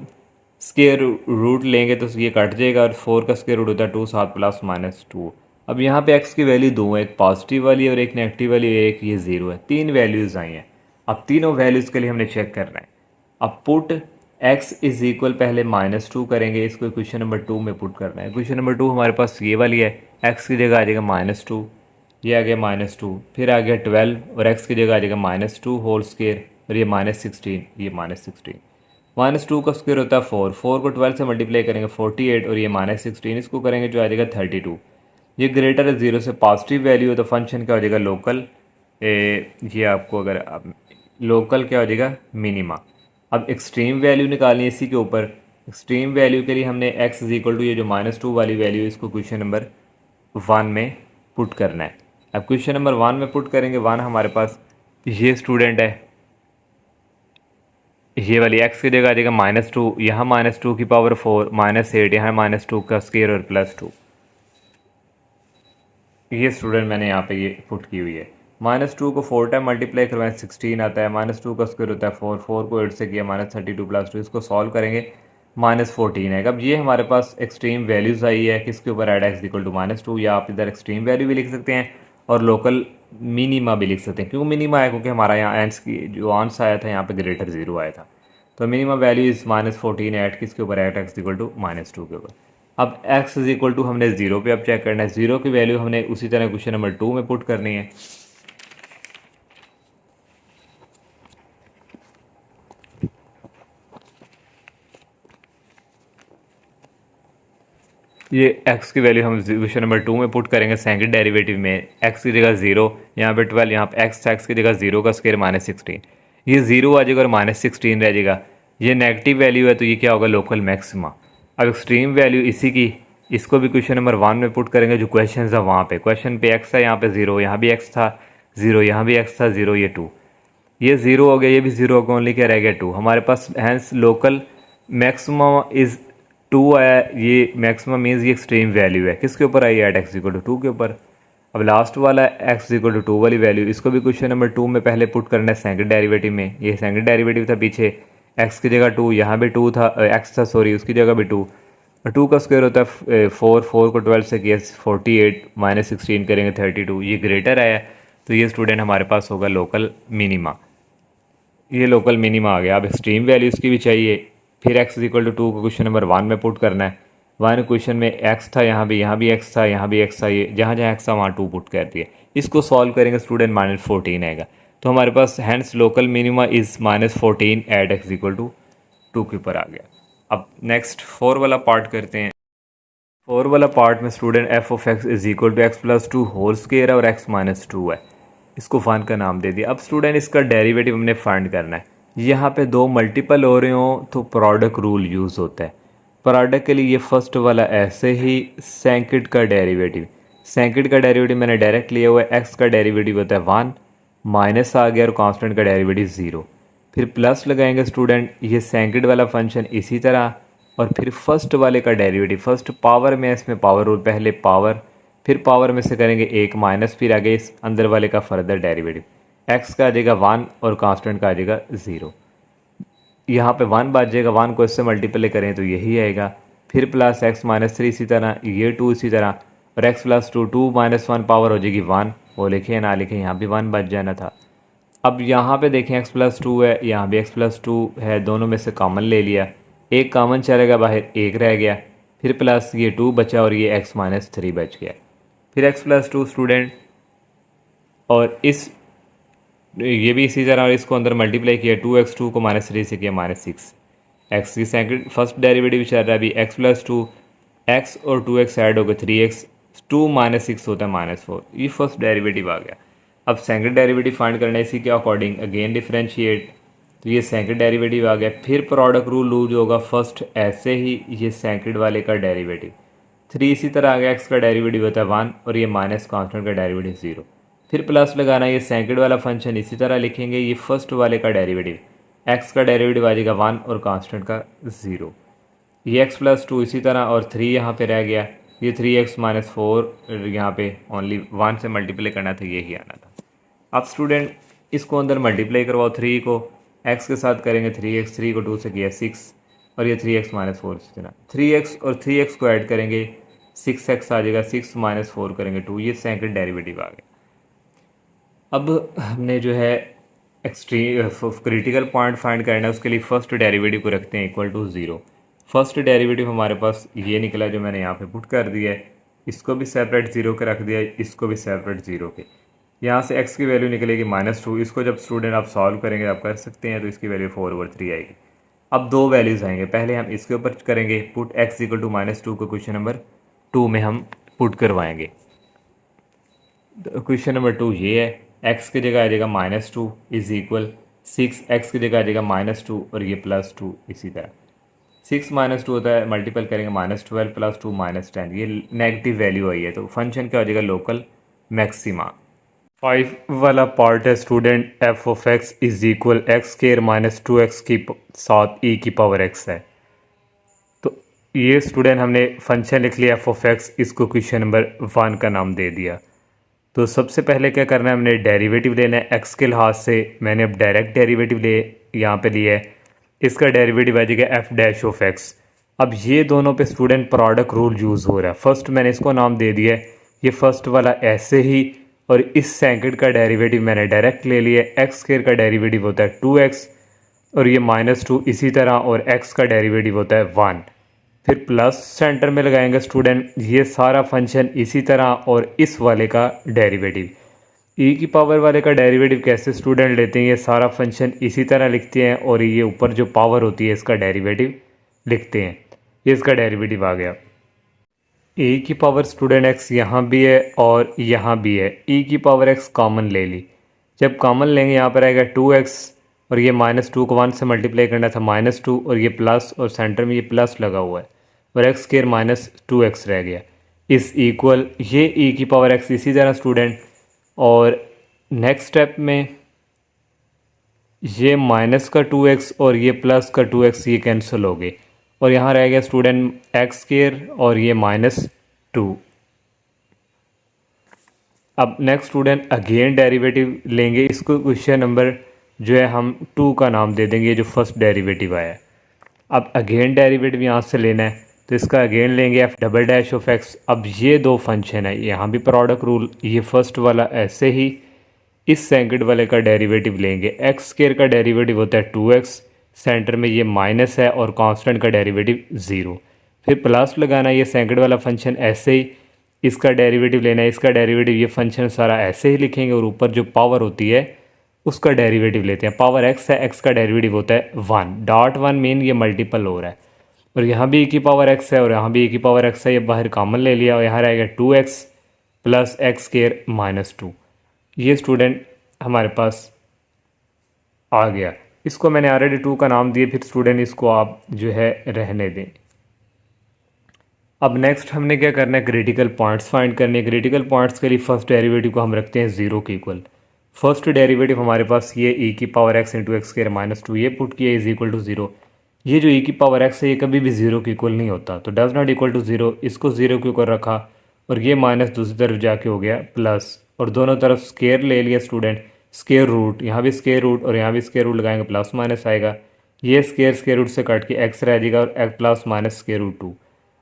स्केयर रूट लेंगे तो ये कट जाएगा, और 4 का स्केयर रूट होता है 2, 7 + -2। अब यहाँ पे x की वैल्यू दो है, एक पॉजिटिव वाली और एक नेगेटिव वाली, एक ये 0 है। 3 वैल्यूज़ आई हैं। अब तीनों वैल्यूज़ के लिए हमने चेक करना है। अब पुट x इज़ इक्वल पहले -2 करेंगे, इसको क्वेश्चन नंबर 2 में पुट करना है। क्वेश्चन नंबर 2 हमारे पास ये वाली है, x की जगह आ जाएगा -2, ये आ गया -2, फिर आ गया 12 और x की जगह आ जाएगा -2 होल स्क्वायर, और ये -16, ये -16। -2 का स्क्वायर होता है 4, 4 को 12 से मल्टीप्लाई करेंगे 48, और ये -16 इसको करेंगे जो आ जाएगा 32। ये ग्रेटर है 0 से, पॉजिटिव वैल्यू है तो फंक्शन क्या हो जाएगा, लोकल, ये आपको अगर लोकल क्या हो जाएगा, मिनिमा। अब एक्सट्रीम वैल्यू निकालनी है इसी के ऊपर। एक्सट्रीम वैल्यू के लिए हमने x इज इक्वल टू ये जो -2 वाली वैल्यू, इसको क्वेश्चन नंबर 1 में पुट करना है। अब क्वेश्चन नंबर 1 में पुट करेंगे, 1 हमारे पास ये स्टूडेंट है, ये वाली x की जगह आ जाएगा -2, यहाँ -2 की पावर 4, -8, यहाँ -2 का स्क्वायर और +2। ये स्टूडेंट मैंने यहाँ पे ये पुट की हुई है। -2 को 4 टाइम मल्टीप्लाई करवाएं 16 आता है, -2 का स्क्वायर होता है 4, 4 को 8 से किया -32 + 2, इसको सॉल्व करेंगे -14 है। अब ये हमारे पास एक्सट्रीम वैल्यूज़ आई है, किसके ऊपर ऐड x इक्वल टू -2, या आप इधर एक्सट्रीम वैल्यू भी लिख सकते हैं और लोकल मिनिमा भी लिख सकते हैं। क्यों मिनिमा है, क्योंकि हमारा यहाँ एंड्स की जो आंसर आया था यहाँ पे ग्रेटर 0 आया था, तो मिनिमम वैल्यू इज़ -14 ऐड किसके ऊपर, ऐड x इक्वल टू -2 के ऊपर। अब x इज इक्वल टू हमने 0 पे अब चेक करना है, 0 की वैल्यू हमने उसी तरह क्वेश्चन नंबर 2 में पुट करनी है। ये x की वैल्यू हम क्वेश्चन नंबर 2 में पुट करेंगे सेकंड डेरिवेटिव में, x की जगह 0, यहाँ पे 12, यहाँ पे x की जगह 0 का स्क्वायर -16, ये 0 आ जाएगा और -16 रह जाएगा। ये नेगेटिव वैल्यू है तो ये क्या होगा, लोकल मैक्सिमा। अब एक्सट्रीम वैल्यू इसी की, इसको भी क्वेश्चन नंबर 1 में पुट करेंगे, जो क्वेश्चन था वहाँ पे, क्वेश्चन पे x था, यहाँ पे 0, यहाँ भी x था 0, यहाँ भी x था 0, ये 2, ये 0 हो गया, ये भी 0 हो गया, ओनली क्या रह गया 2 हमारे पास। हैंस लोकल मैक्सिमम इज़ 2 आया, ये मैक्सिमम मीन्स ये एक्सट्रीम वैल्यू है, किसके ऊपर आई है, एट x इक्वल टू 2 के ऊपर। अब लास्ट वाला x इक्वल टू 2 वाली वैल्यू, इसको भी क्वेश्चन नंबर 2 में पहले पुट करना है सेकंड डेरिवेटिव में। ये सेकंड डेरिवेटिव था पीछे, x की जगह 2, यहाँ भी 2 था, x था सॉरी, उसकी जगह भी 2, 2 का स्क्वायर होता है 4, 4 को 12 से किया 48, -16 करेंगे 32, ये ग्रेटर आया, तो ये स्टूडेंट हमारे पास होगा लोकल मिनिमा। ये लोकल मिनिमा आ गया। अब एक्सट्रीम वैल्यूज़ की भी चाहिए, फिर x इक्वल टू 2 को क्वेश्चन नंबर 1 में पुट करना है। 1 क्वेश्चन में x था, यहाँ भी x था, यहाँ भी x था, ये जहाँ जहाँ x था वहाँ 2 पुट कर दिया। इसको सॉल्व करेंगे स्टूडेंट -14 आएगा, तो हमारे पास hence local minima is -14 at x equal to 2 के ऊपर आ गया। अब नेक्स्ट 4 वाला पार्ट करते हैं। 4 वाला पार्ट में student f of x is equal to x+2 whole square है और x -2 है, इसको फ़न का नाम दे दिया। अब स्टूडेंट इसका डेरिवेटिव हमने फाइंड करना है। यहाँ पे दो मल्टीपल हो रहे हो तो प्रोडक्ट रूल यूज़ होता है। प्रोडक्ट के लिए ये फर्स्ट वाला ऐसे ही, सेकंड का डेरिवेटिव मैंने डायरेक्ट लिया हुआ है, x का डेरिवेटिव होता है 1, माइनस आ गया और कांस्टेंट का डेरिवेटिव 0, फिर प्लस लगाएंगे स्टूडेंट, ये सेकंड वाला फंक्शन इसी तरह, और फिर फर्स्ट वाले का डेरिवेटिव, फर्स्ट पावर में इसमें पावर रूल, पहले पावर फिर पावर में से करेंगे 1 माइनस, फिर आगे इस अंदर वाले का फर्दर डेरिवेटिव, x का आ जाएगा 1 और कांस्टेंट का आ जाएगा 0। यहाँ पे 1 बच जाएगा, 1 को इससे मल्टीप्लाई करें तो यही आएगा, फिर प्लस x -3 इसी तरह, ये 2 इसी तरह, और x+2, 2 - 1 पावर हो जाएगी 1, वो लिखे ना लिखे यहाँ भी 1 बच जाना था। अब यहाँ पे देखें x+2 है, यहाँ भी x+2 है, दोनों में से कॉमन ले लिया, एक कॉमन चलेगा बाहर, एक रह गया, फिर प्लस ये 2 बचा और ये x -3 बच गया, फिर x+2 स्टूडेंट और ये भी इसी तरह, और इसको अंदर मल्टीप्लाई किया, 2x2 को -3 से किया -6। एक्स की सेकंड फर्स्ट डेरिवेटिव चल रहा है अभी x+2, x और 2x ऐड हो गए 3x, 2 -6 होता है -4, ये फर्स्ट डेरिवेटिव आ गया। अब सेकंड डेरिवेटिव फाइंड करना है इसी के अकॉर्डिंग, अगेन डिफरेंशिएट, तो ये सेकंड डेरिवेटिव आ गया। फिर प्रोडक्ट रूल यूज होगा, फर्स्ट ऐसे ही ये सेकंड वाले का डेरिवेटिव 3, इसी तरह आ गया, एक्स का डेरिवेटिव होता है 1 और ये माइनस कांस्टेंट का डेरिवेटिव 0। फिर प्लस लगाना, ये सेकंड वाला फंक्शन इसी तरह लिखेंगे, ये फर्स्ट वाले का डेरिवेटिव, एक्स का डेरिवेटिव आ जाएगा 1 और कांस्टेंट का 0, ये x+2 इसी तरह, और 3 यहाँ पे रह गया, ये 3x -4 यहाँ पे ओनली 1 से मल्टीप्लाई करना था, यही आना था। अब स्टूडेंट इसको अंदर मल्टीप्लाई करवाओ, 3 को x के साथ करेंगे 3x, 3 को 2 से किया 6, और ये 3x -4 इसी तरह, 3x और 3x को ऐड करेंगे 6x आ जाएगा, 6 -4 करेंगे 2, ये सेकंड डेरिवेटिव आ गया। अब हमने जो है एक्सट्रीम क्रिटिकल पॉइंट फाइंड करना है, उसके लिए फर्स्ट डेरिवेटिव को रखते हैं इक्वल टू 0। फर्स्ट डेरिवेटिव हमारे पास ये निकला जो मैंने यहाँ पे पुट कर दिया है, इसको भी सेपरेट 0 के रख दिया, इसको भी सेपरेट 0 के। यहाँ से x की वैल्यू निकलेगी -2, इसको जब स्टूडेंट आप सॉल्व करेंगे आप कर सकते हैं, तो इसकी वैल्यू 4/3 आएगी। अब दो वैल्यूज़ आएंगे, पहले हम इसके ऊपर करेंगे पुट, x = -2 को क्वेश्चन नंबर 2 में हम पुट करवाएंगे। क्वेश्चन नंबर 2 ये है, x की जगह आ जाएगा -2 इज इक्वल 6, x की जगह आ जाएगा -2 और ये +2 इसी तरह, 6 -2 होता है, मल्टीपल करेंगे -12 + 2 -10, ये नेगेटिव वैल्यू आई है, तो फंक्शन क्या हो जाएगा, लोकल मैक्सिमा। 5 वाला पार्ट है student, f(x) is equal x² -2x की साथ e की पावर x है। तो ये स्टूडेंट हमने फंक्शन लिख लिया f(x), इसको क्वेश्चन नंबर 1 का नाम दे दिया। तो सबसे पहले क्या करना है, हमने डेरिवेटिव लेना है x के लिहाज से, मैंने अब डायरेक्ट डेरिवेटिव यहाँ पे लिया है, इसका डेरिवेटिव आ जाएगा f'(x). अब ये दोनों पे स्टूडेंट प्रोडक्ट रूल यूज़ हो रहा है, फर्स्ट मैंने इसको नाम दे दिया है, ये फर्स्ट वाला ऐसे ही, और इस सेकंड का डेरिवेटिव मैंने डायरेक्ट ले लिया, x² का डेरिवेटिव होता है 2x और ये -2 इसी तरह, और x का डेरिवेटिव होता है 1, फिर प्लस सेंटर में लगाएंगे स्टूडेंट, ये सारा फंक्शन इसी तरह, और इस वाले का डेरिवेटिव e की पावर वाले का डेरिवेटिव कैसे स्टूडेंट लेते हैं, ये सारा फंक्शन इसी तरह लिखते हैं, और ये ऊपर जो पावर होती है इसका डेरिवेटिव लिखते हैं, ये इसका डेरिवेटिव आ गया। e की पावर स्टूडेंट x यहाँ भी है और यहाँ भी है, e की पावर x कॉमन ले ली, जब कॉमन लेंगे यहाँ पर आएगा 2x, और ये -2 को 1 से मल्टीप्लाई करना था -2, और ये प्लस, और सेंटर में ये प्लस लगा हुआ है, और x² -2x रह गया, इस इक्वल ये e की पावर x इसी तरह स्टूडेंट, और नेक्स्ट स्टेप में ये माइनस का 2x और ये प्लस का 2x ये कैंसिल हो गए, और यहाँ रह गया स्टूडेंट x² और ये -2। अब नेक्स्ट स्टूडेंट अगेन डेरिवेटिव लेंगे, इसको क्वेश्चन नंबर जो है हम 2 का नाम दे देंगे, जो फर्स्ट डेरिवेटिव आया है। अब अगेन डेरिवेटिव यहाँ से लेना है, तो इसका अगेन लेंगे f'(x). अब ये दो फंक्शन है, यहाँ भी प्रोडक्ट रूल, ये फर्स्ट वाला ऐसे ही, इस सेकंड वाले का डेरिवेटिव लेंगे, x² का डेरिवेटिव होता है 2x, सेंटर में ये माइनस है और कांस्टेंट का डेरिवेटिव 0, फिर प्लस लगाना, ये सेकंड वाला फंक्शन ऐसे ही, इसका डेरिवेटिव लेना है, इसका डेरिवेटिव, ये फंक्शन सारा ऐसे ही लिखेंगे, और ऊपर जो पावर होती है उसका डेरिवेटिव लेते हैं, पावर x है, x का डेरिवेटिव होता है 1.1 मीन ये मल्टीपल हो रहा है, और यहाँ भी e की पावर x है और यहाँ भी e की पावर x है, ये बाहर कॉमन ले लिया, और यहाँ रहेगा 2x + x² -2, ये स्टूडेंट हमारे पास आ गया। इसको मैंने ऑलरेडी 2 का नाम दिया, फिर स्टूडेंट इसको आप जो है रहने दें। अब नेक्स्ट हमने क्या करना है, क्रिटिकल पॉइंट्स फाइंड करने हैं। क्रिटिकल पॉइंट्स के लिए फर्स्ट डेरिवेटिव को हम रखते हैं 0 के इक्वल। फर्स्ट डेरिवेटिव हमारे पास ये e की पावर x × x² -2 ये पुट किया इज इक्वल टू 0। ये जो e की पावर x है ये कभी भी 0 के इक्वल नहीं होता, तो डज नॉट इक्वल टू 0, इसको 0 के ऊपर रखा, और ये माइनस दूसरी तरफ जाके हो गया प्लस, और दोनों तरफ स्केयर ले लिया स्टूडेंट, स्केयर रूट, यहाँ भी स्केयर रूट और यहाँ भी स्केयर रूट लगाएंगे, प्लस माइनस आएगा, ये स्केयर रूट से कट के x रह जाएगा, और x plus minus square root 2।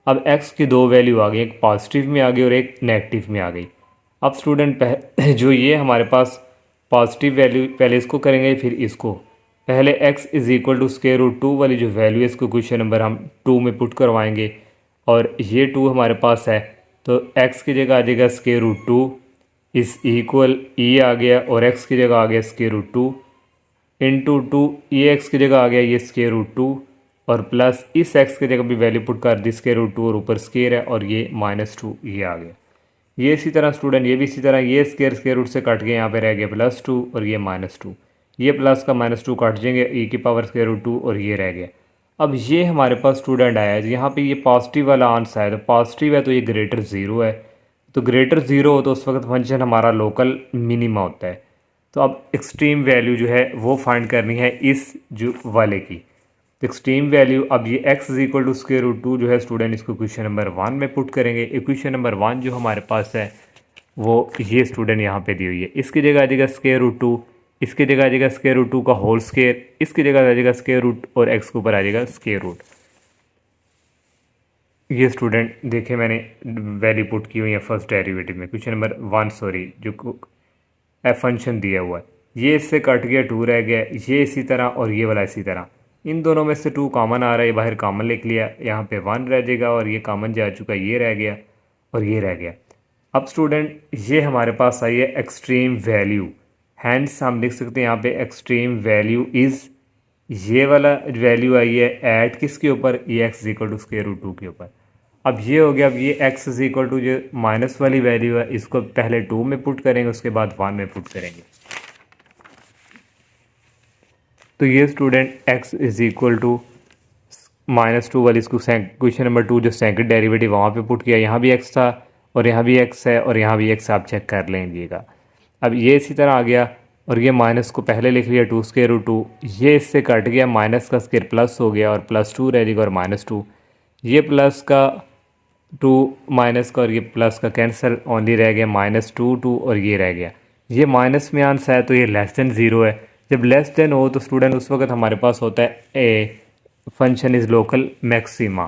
अब x की दो वैल्यू आ गई, एक पॉजिटिव में आ गई और एक नेगेटिव में आ गई। अब स्टूडेंट जो ये हमारे पास पॉजिटिव वैल्यू, पहले इसको करेंगे फिर इसको, पहले x is equal to square root 2 वाली जो वैल्यू है इसको क्वेश्चन नंबर हम 2 में पुट करवाएंगे, और ये 2 हमारे पास है, तो x की जगह आ जाएगा स्केयर रूट 2 इस इक्वल ई आ गया और एक्स की जगह आ गया स्क्वायर रूट 2 इंटू 2, ये एक्स की जगह आ गया ये स्क्वायर रूट 2 और प्लस इस एक्स की जगह भी वैल्यू पुट कर दी स्क्वायर रूट 2 और ऊपर स्क्वायर है और ये -2 ये आ गया। ये इसी तरह स्टूडेंट ये भी इसी तरह, ये स्क्वायर रूट से कट गए, यहाँ पे रह गया +2 और ये -2, ये प्लस का -2 काट जाएंगे, ई की पावर स्क्वायर रूट 2 और ये रह गया। अब ये हमारे पास स्टूडेंट आया है, यहाँ पे ये पॉजिटिव वाला आंसर है, तो पॉजिटिव है तो ये ग्रेटर ज़ीरो है, तो ग्रेटर ज़ीरो हो तो उस वक्त फंक्शन हमारा लोकल मिनिमा होता है। तो अब एक्सट्रीम वैल्यू जो है वो फाइंड करनी है इस जो वाले की, तो एक्सट्रीम वैल्यू अब ये x is equal to square root 2 जो है स्टूडेंट, इसको इक्वेशन नंबर 1 में पुट करेंगे। इक्वेशन नंबर 1 जो हमारे पास है वो ये स्टूडेंट यहाँ पे दी हुई है, इसकी जगह आ जाएगा स्क्वायर रूट 2, इसकी जगह आ जाएगा स्क्वायर रूट 2 का होल स्क्वायर, इसकी जगह आ जाएगा स्क्वायर रूट और x के ऊपर आ जाएगा स्क्वायर रूट। ये स्टूडेंट देखे मैंने वैल्यू पुट की हुई है फर्स्ट डेरिवेटिव में, क्वेश्चन नंबर 1 सॉरी जो फंक्शन दिया हुआ है, ये इससे कट गया 2 रह गया, ये इसी तरह और ये वाला इसी तरह, इन दोनों में से 2 कॉमन आ रहा है, बाहर कॉमन लिख लिया, यहाँ पे 1 रह जाएगा और ये कॉमन जा चुका, ये रह गया और ये रह गया। अब स्टूडेंट ये हमारे पास आई है एक्सट्रीम वैल्यू, हैंड्स हम लिख सकते हैं यहाँ पे एक्सट्रीम वैल्यू इज़, ये वाला वैल्यू आई है एट किसके ऊपर, ये x equal to square root 2 के ऊपर। अब ये हो गया, अब ये x इज इक्वल टू जो माइनस वाली वैल्यू है इसको पहले 2 में पुट करेंगे, उसके बाद 1 में पुट करेंगे। तो ये student x is equal to -2 वाली इसको क्वेश्चन नंबर 2 जो सेकंड डेरिवेटिव वहाँ पे पुट किया, यहाँ भी x था और यहाँ भी x है और यहाँ भी x आप चेक कर लेंगेगा। अब ये इसी तरह आ गया और ये माइनस को पहले लिख लिया 2 स्क्वायर रूट 2, ये इससे कट गया, माइनस का स्क्वायर प्लस हो गया और +2 रह जाएगा और -2, ये प्लस का 2 माइनस का और ये प्लस का कैंसिल, ओनली रह गया -2 और ये रह गया। ये माइनस में आंसर है तो ये लेस देन ज़ीरो है, जब लेस देन हो तो स्टूडेंट उस वक्त हमारे पास होता है a function is local maxima,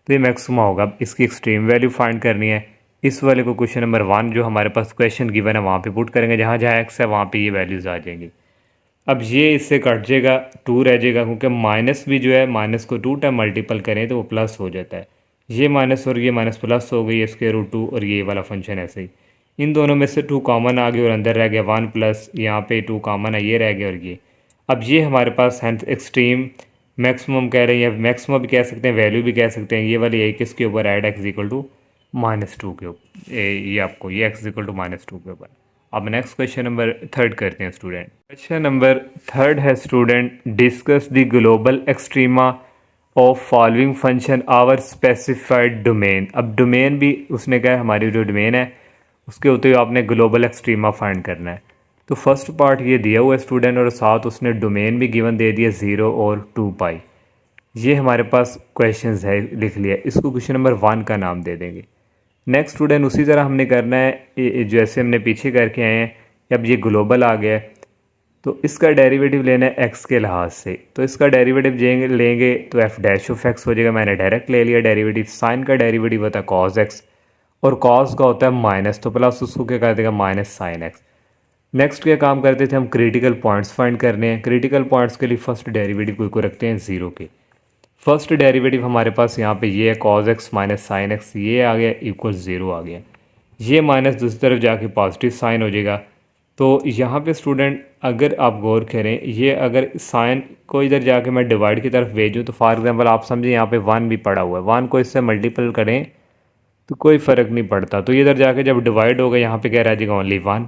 तो ये मैक्सिमा होगा। अब इसकी एक्सट्रीम वैल्यू फाइंड करनी है, इस वाले को क्वेश्चन नंबर 1 जो हमारे पास क्वेश्चन गिवन है वहाँ पे पुट करेंगे, जहाँ जहाँ एक्स है वहाँ पे ये वैल्यूज़ आ जाएंगी। अब ये इससे कट जाएगा, 2 रह जाएगा, क्योंकि माइनस भी जो है माइनस को 2 टाइम मल्टीपल करें तो वो प्लस हो जाता है, ये माइनस और ये माइनस प्लस हो गई, स्क्वायर रूट 2 और ये वाला फंक्शन ऐसे ही, इन दोनों में से 2 कॉमन आ गए और अंदर रह गया 1 प्लस यहाँ पे 2 कॉमन है, ये रह गया और ये। अब ये हमारे पास है एक्सट्रीम मैक्सिमम कह रहे हैं, मैक्सिमम भी कह सकते हैं, वैल्यू भी कह सकते हैं, ये वाली एक किसके ऊपर ऐड एक्स इक्वल टू -2 के ऊपर, ये आपको ये एक्स इक्वल टू -2 के ऊपर। अब नेक्स्ट क्वेश्चन नंबर 3 करते हैं स्टूडेंट। क्वेश्चन नंबर 3 है student, discuss the global extrema of following function over specified domain. अब डोमेन भी उसने कहा हमारी जो डोमेन है उसके होते हुए आपने ग्लोबल एक्सट्रीमा फाइंड करना है। तो फर्स्ट पार्ट ये दिया हुआ है स्टूडेंट और साथ उसने डोमेन भी गिवन दे दिया 0 और 2 पाई। ये हमारे पास क्वेश्चंस है, लिख लिया, इसको क्वेश्चन नंबर 1 का नाम दे देंगे। नेक्स्ट स्टूडेंट उसी तरह हमने करना है जैसे हमने पीछे करके आए हैं, अब ये ग्लोबल आ गया है तो इसका डेरिवेटिव लेना है एक्स के लिहाज से, तो इसका डेरिवेटिव लेंगे तो एफ डैश ऑफ एक्स हो जाएगा, मैंने डायरेक्ट ले लिया डेरिवेटिव। साइन का डेरिवेटिव होता है कॉस एक्स और कॉस का होता है माइनस, तो प्लस उसको क्या कर देगा माइनस साइन एक्स। नेक्स्ट क्या काम करते थे हम, क्रिटिकल पॉइंट्स फाइंड करने हैं। क्रिटिकल पॉइंट्स के लिए फर्स्ट डेरिवेटिव को रखते हैं 0 के। फर्स्ट डेरिवेटिव हमारे पास यहाँ पे ये है cos x minus sine x, ये आ गया इक्वल 0 आ गया, ये माइनस दूसरी तरफ जाके पॉजिटिव साइन हो जाएगा। तो यहाँ पे स्टूडेंट अगर आप गौर करें, ये अगर साइन को इधर जाके मैं डिवाइड की तरफ भेजूँ तो फॉर एग्जांपल आप समझें यहाँ पे 1 भी पड़ा हुआ है, 1 को इससे मल्टीपल करें तो कोई फ़र्क नहीं पड़ता, तो ये इधर जाके जब डिवाइड होगा यहाँ पे क्या रह जाएगा ओनली 1।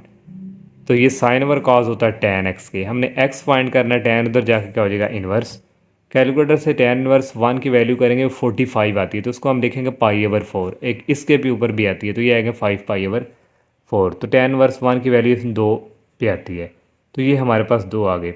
तो ये साइन ओवर कॉस होता है tan x के, हमने x फाइंड करना है, tan उधर जाके क्या हो जाएगा इन्वर्स। कैलकुलेटर से tan इन्वर्स 1 की वैल्यू करेंगे 45 आती है, तो उसको हम देखेंगे π/4, एक इसके भी ऊपर भी आती है तो ये आएगा 5π/4, तो tan इन्वर्स 1 की वैल्यू 2 पे आती है, तो ये हमारे पास 2 आ गए।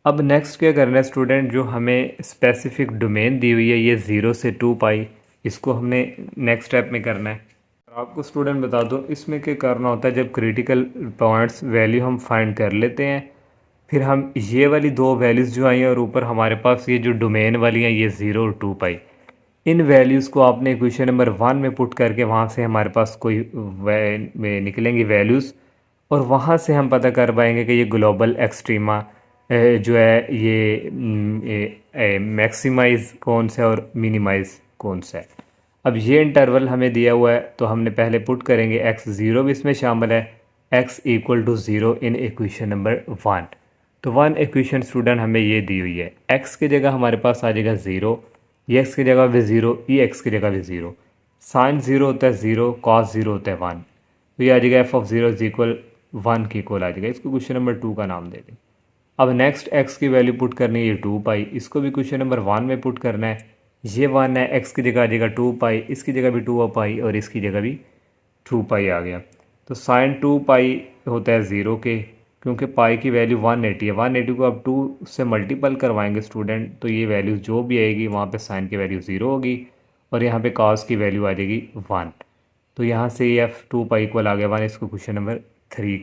अब नेक्स्ट क्या करना है स्टूडेंट, जो हमें स्पेसिफिक डोमेन दी हुई है ये 0 से 2 पाई, इसको हमने नेक्स्ट स्टेप में करना है। आपको स्टूडेंट बता दो इसमें क्या करना होता है, जब क्रिटिकल पॉइंट्स वैल्यू हम फाइंड कर लेते हैं, फिर हम ये वाली 2 वैल्यूज़ जो आई हैं और ऊपर हमारे पास ये जो डोमेन वाली हैं ये 0 और 2 पाई, इन वैल्यूज़ को आपने क्वेश्चन नंबर 1 में पुट करके वहाँ से हमारे पास कोई निकलेंगी वैल्यूज़ और वहाँ से हम पता कर पाएंगे कि ये ग्लोबल एक्सट्रीमा जो है ये मैक्सिमाइज़ कौन सा और मिनिमाइज़ कौन सा है। अब ये इंटरवल हमें दिया हुआ है तो हमने पहले पुट करेंगे x ज़ीरो भी इसमें शामिल है, x equal to zero in equation number 1। तो 1 इक्वेशन स्टूडेंट हमें ये दी हुई है, x की जगह हमारे पास आ जाएगा ज़ीरो, ये x की जगह भी ज़ीरो, ये x की जगह भी ज़ीरो। साइन ज़ीरो होता है ज़ीरो, कॉस ज़ीरो होता है 1, तो ये आ जाएगा F of zero is equal 1 की इक्वल आ जाएगा। इसको क्वेश्चन नंबर 2 का नाम दे दें। अब नेक्स्ट x की वैल्यू पुट करनी है, ये 2 पाई, इसको भी क्वेश्चन नंबर 1 में पुट करना है। ये 1 है, x की जगह आ जाएगा 2 पाई, इसकी जगह भी 2 पाई और इसकी जगह भी 2 पाई आ गया। तो साइन 2 पाई होता है ज़ीरो के, क्योंकि पाई की वैल्यू 180 है, 180 को अब 2 से मल्टीपल करवाएंगे स्टूडेंट, तो ये वैल्यू जो भी आएगी वहाँ पे साइन की वैल्यू ज़ीरो होगी और यहाँ पे कॉस की वैल्यू आ जाएगी 1। तो यहाँ से ये एफ 2 पाई इक्वल आ गया 1। इसको क्वेश्चन नंबर 3,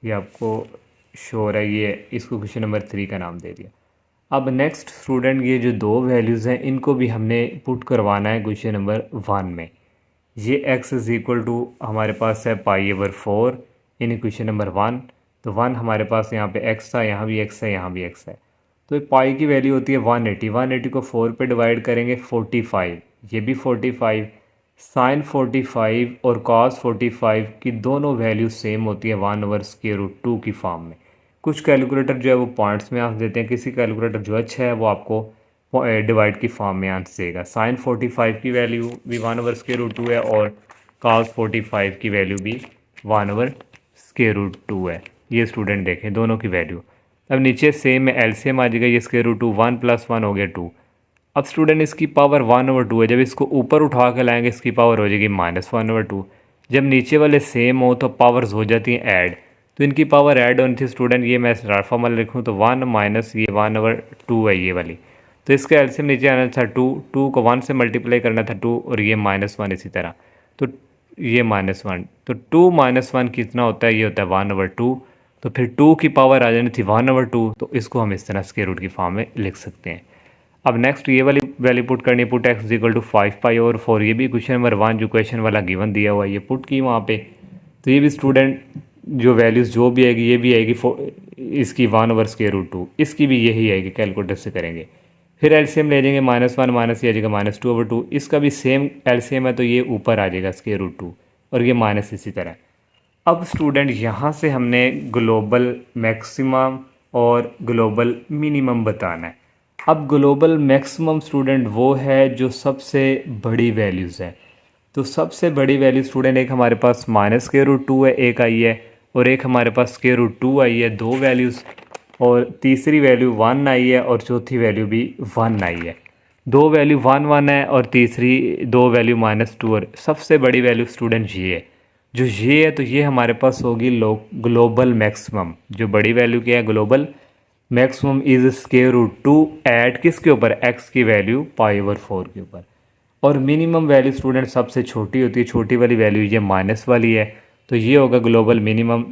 ये आपको शो है, ये इसको क्वेश्चन नंबर 3 का नाम दे दिया। अब नेक्स्ट स्टूडेंट, ये जो दो वैल्यूज़ हैं इनको भी हमने पुट करवाना है क्वेश्चन नंबर 1 में। ये x इज़ इक्वल टू हमारे पास है पाई ओवर 4 इन क्वेश्चन नंबर 1। तो 1 हमारे पास यहाँ पे x था, यहाँ भी x है, यहाँ भी x है। तो पाई की वैल्यू होती है 180, 180 को 4 पे डिवाइड करेंगे 45, ये भी 45। साइन 45 और कॉस 45 की दोनों वैल्यू सेम होती है 1/√2 की फॉर्म में। कुछ कैलकुलेटर जो है वो पॉइंट्स में आंसर देते हैं, किसी कैलकुलेटर जो अच्छा है वो आपको डिवाइड की फॉर्म में आंसर देगा। साइन 45 की वैल्यू भी 1/√2 है और कॉस 45 की वैल्यू भी 1/√2 है। ये स्टूडेंट देखें दोनों की वैल्यू। अब नीचे सेम है, एलसीएम आ जाएगा, ये √2 1 + 1 हो गया 2। अब स्टूडेंट इसकी पावर 1/2 है, जब इसको ऊपर उठा कर लाएंगे इसकी पावर हो जाएगी -1/2। जब नीचे वाले सेम हो तो पावर्स हो जाती हैं ऐड, तो इनकी पावर ऐड होनी थी स्टूडेंट। ये मैं शॉर्ट फॉर्म में लिखूँ तो 1 माइनस ये 1/2 है ये वाली, तो इसका एलसीएम नीचे आना था 2, 2 को 1 से मल्टीप्लाई करना था 2 और ये -1 इसी तरह, तो ये -1, तो 2 - 1 कितना होता है, ये होता है 1/2। तो फिर 2 की पावर आ जानी थी 1/2, तो इसको हम इस तरह स्क्वायर रूट की फॉर्म में लिख सकते हैं। अब नेक्स्ट ये वाली वैल्यू पुट करनी है, put x is equal to 5 pi over 4। ये भी क्वेश्चन नंबर 1 जो क्वेश्चन वाला गिवन दिया हुआ है ये पुट की वहाँ पे। तो ये भी स्टूडेंट जो वैल्यूज़ जो भी आएगी ये भी आएगी इसकी 1/√2, इसकी भी यही आएगी, कैलकुलेटर से करेंगे। फिर एलसीएम ले जाएंगे -1 माइनस ये आ जाएगा -2/2, इसका भी सेम एलसीएम है तो ये ऊपर आ जाएगा √2 और ये माइनस इसी तरह। अब स्टूडेंट यहाँ से हमने ग्लोबल मैक्सिमम और ग्लोबल मिनिमम बताना है। अब ग्लोबल मैक्सिमम स्टूडेंट वो है जो सबसे बड़ी वैल्यूज़ है। तो सबसे बड़ी वैल्यू स्टूडेंट एक हमारे पास -√2 है, एक आई है, और एक हमारे पास √2 आई है, दो वैल्यूज़, और तीसरी वैल्यू 1 आई है और चौथी वैल्यू भी 1 आई है। दो वैल्यू 1 1 है और तीसरी दो वैल्यू -2, और सबसे बड़ी वैल्यू स्टूडेंट ये है। जो ये है तो ये हमारे पास होगी ग्लोबल मैक्सिमम। जो बड़ी वैल्यू क्या है, ग्लोबल मैक्सिमम इज √2 ऐड किसके ऊपर, x की वैल्यू पाई/4 के ऊपर। और मिनिमम वैल्यू स्टूडेंट सबसे छोटी होती है, छोटी वाली वैल्यू ये माइनस वाली है, तो ये होगा ग्लोबल मिनिमम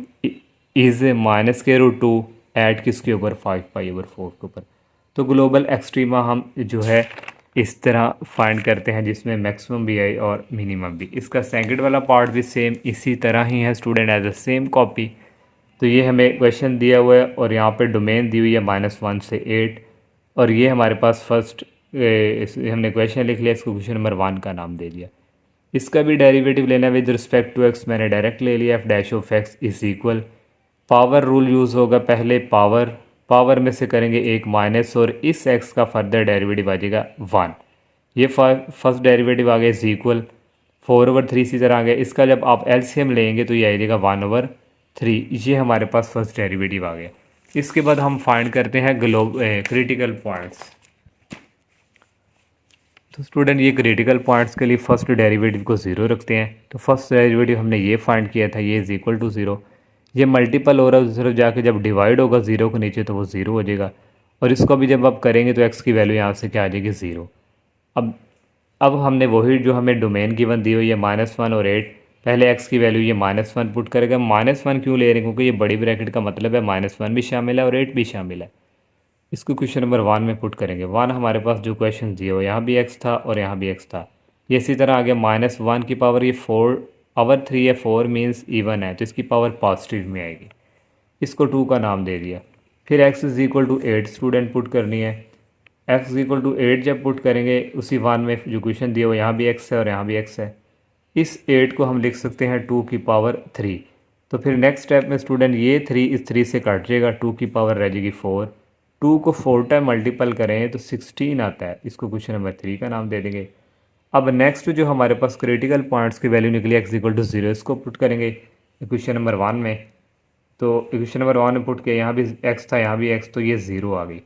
इज -√2 ऐड किसके ऊपर, 5 पाई/4 के ऊपर। तो ग्लोबल एक्सट्रीमा हम जो है इस तरह फाइंड करते हैं जिसमें मैक्सिमम भी है और मिनिमम भी। इसका सेकंड वाला पार्ट भी सेम इसी तरह ही है student, as a same copy. तो ये हमें क्वेश्चन दिया हुआ है और यहाँ पे डोमेन दी हुई है -1 से 8, और ये हमारे पास फर्स्ट हमने क्वेश्चन लिख लिया, इसको क्वेश्चन नंबर 1 का नाम दे दिया। इसका भी डेरिवेटिव लेना है विद रिस्पेक्ट टू x, मैंने डायरेक्ट ले लिया, f' is equal power rule use होगा, पहले पावर में से करेंगे एक माइनस और इस x का फर्दर डेरिवेटिव आ जाएगा 1। ये फर्स्ट डेरिवेटिव आ गया इज इक्वल 4/3 इसी तरह आ गया। इसका जब आप एलसीएम लेंगे तो ये आ जाएगा 1/3, ये हमारे पास फर्स्ट डेरिवेटिव आ गया। इसके बाद हम फाइंड करते हैं क्रिटिकल पॉइंट्स। तो स्टूडेंट ये क्रिटिकल पॉइंट्स के लिए फर्स्ट डेरिवेटिव को 0 रखते हैं। तो फर्स्ट डेरिवेटिव हमने ये फाइंड किया था, ये इज इक्वल टू 0। ये मल्टीपल हो रहा है, सिर्फ जाके जब डिवाइड होगा 0 के नीचे तो वो 0 हो जाएगा, और इसको भी जब आप करेंगे तो x की वैल्यू यहाँ से क्या आ जाएगी 0। अब हमने वही जो हमें डोमेन गिवन दी हुई है -1 और 8, पहले x की वैल्यू ये -1 पुट करेगा। -1 क्यों ले रहे हैं, क्योंकि ये बड़ी ब्रैकेट का मतलब है -1 भी शामिल है और 8 भी शामिल है। इसको क्वेश्चन नंबर 1 में पुट करेंगे। 1 हमारे पास जो क्वेश्चन दिए हो यहाँ भी x था और यहाँ भी x था, ये इसी तरह आ गया -1 की पावर, ये 4/3 है, 4 मीन्स इवन है तो इसकी पावर पॉजिटिव में आएगी, इसको 2 का नाम दे दिया। फिर x is equal to 8 student put करनी है। x इक्वल टू 8 जब पुट करेंगे उसी 1 में जो क्वेश्चन दिया वो यहाँ भी x है और यहाँ भी x है, इस 8 को हम लिख सकते हैं 2 की पावर 3। तो फिर नेक्स्ट स्टेप में स्टूडेंट ये 3 इस 3 से कट जाएगा, 2 की पावर रह जाएगी 4। 2 को 4 टाइम मल्टीपल करें तो 16 आता है, इसको क्वेश्चन नंबर 3 का नाम दे देंगे। अब नेक्स्ट जो हमारे पास क्रिटिकल पॉइंट्स की वैल्यू निकली x इक्वल टू 0, इसको पुट करेंगे इक्वेशन नंबर 1 में। तो इक्वेशन नंबर 1 में पुट किया, यहाँ भी x था यहाँ भी x, तो ये 0 आ गई।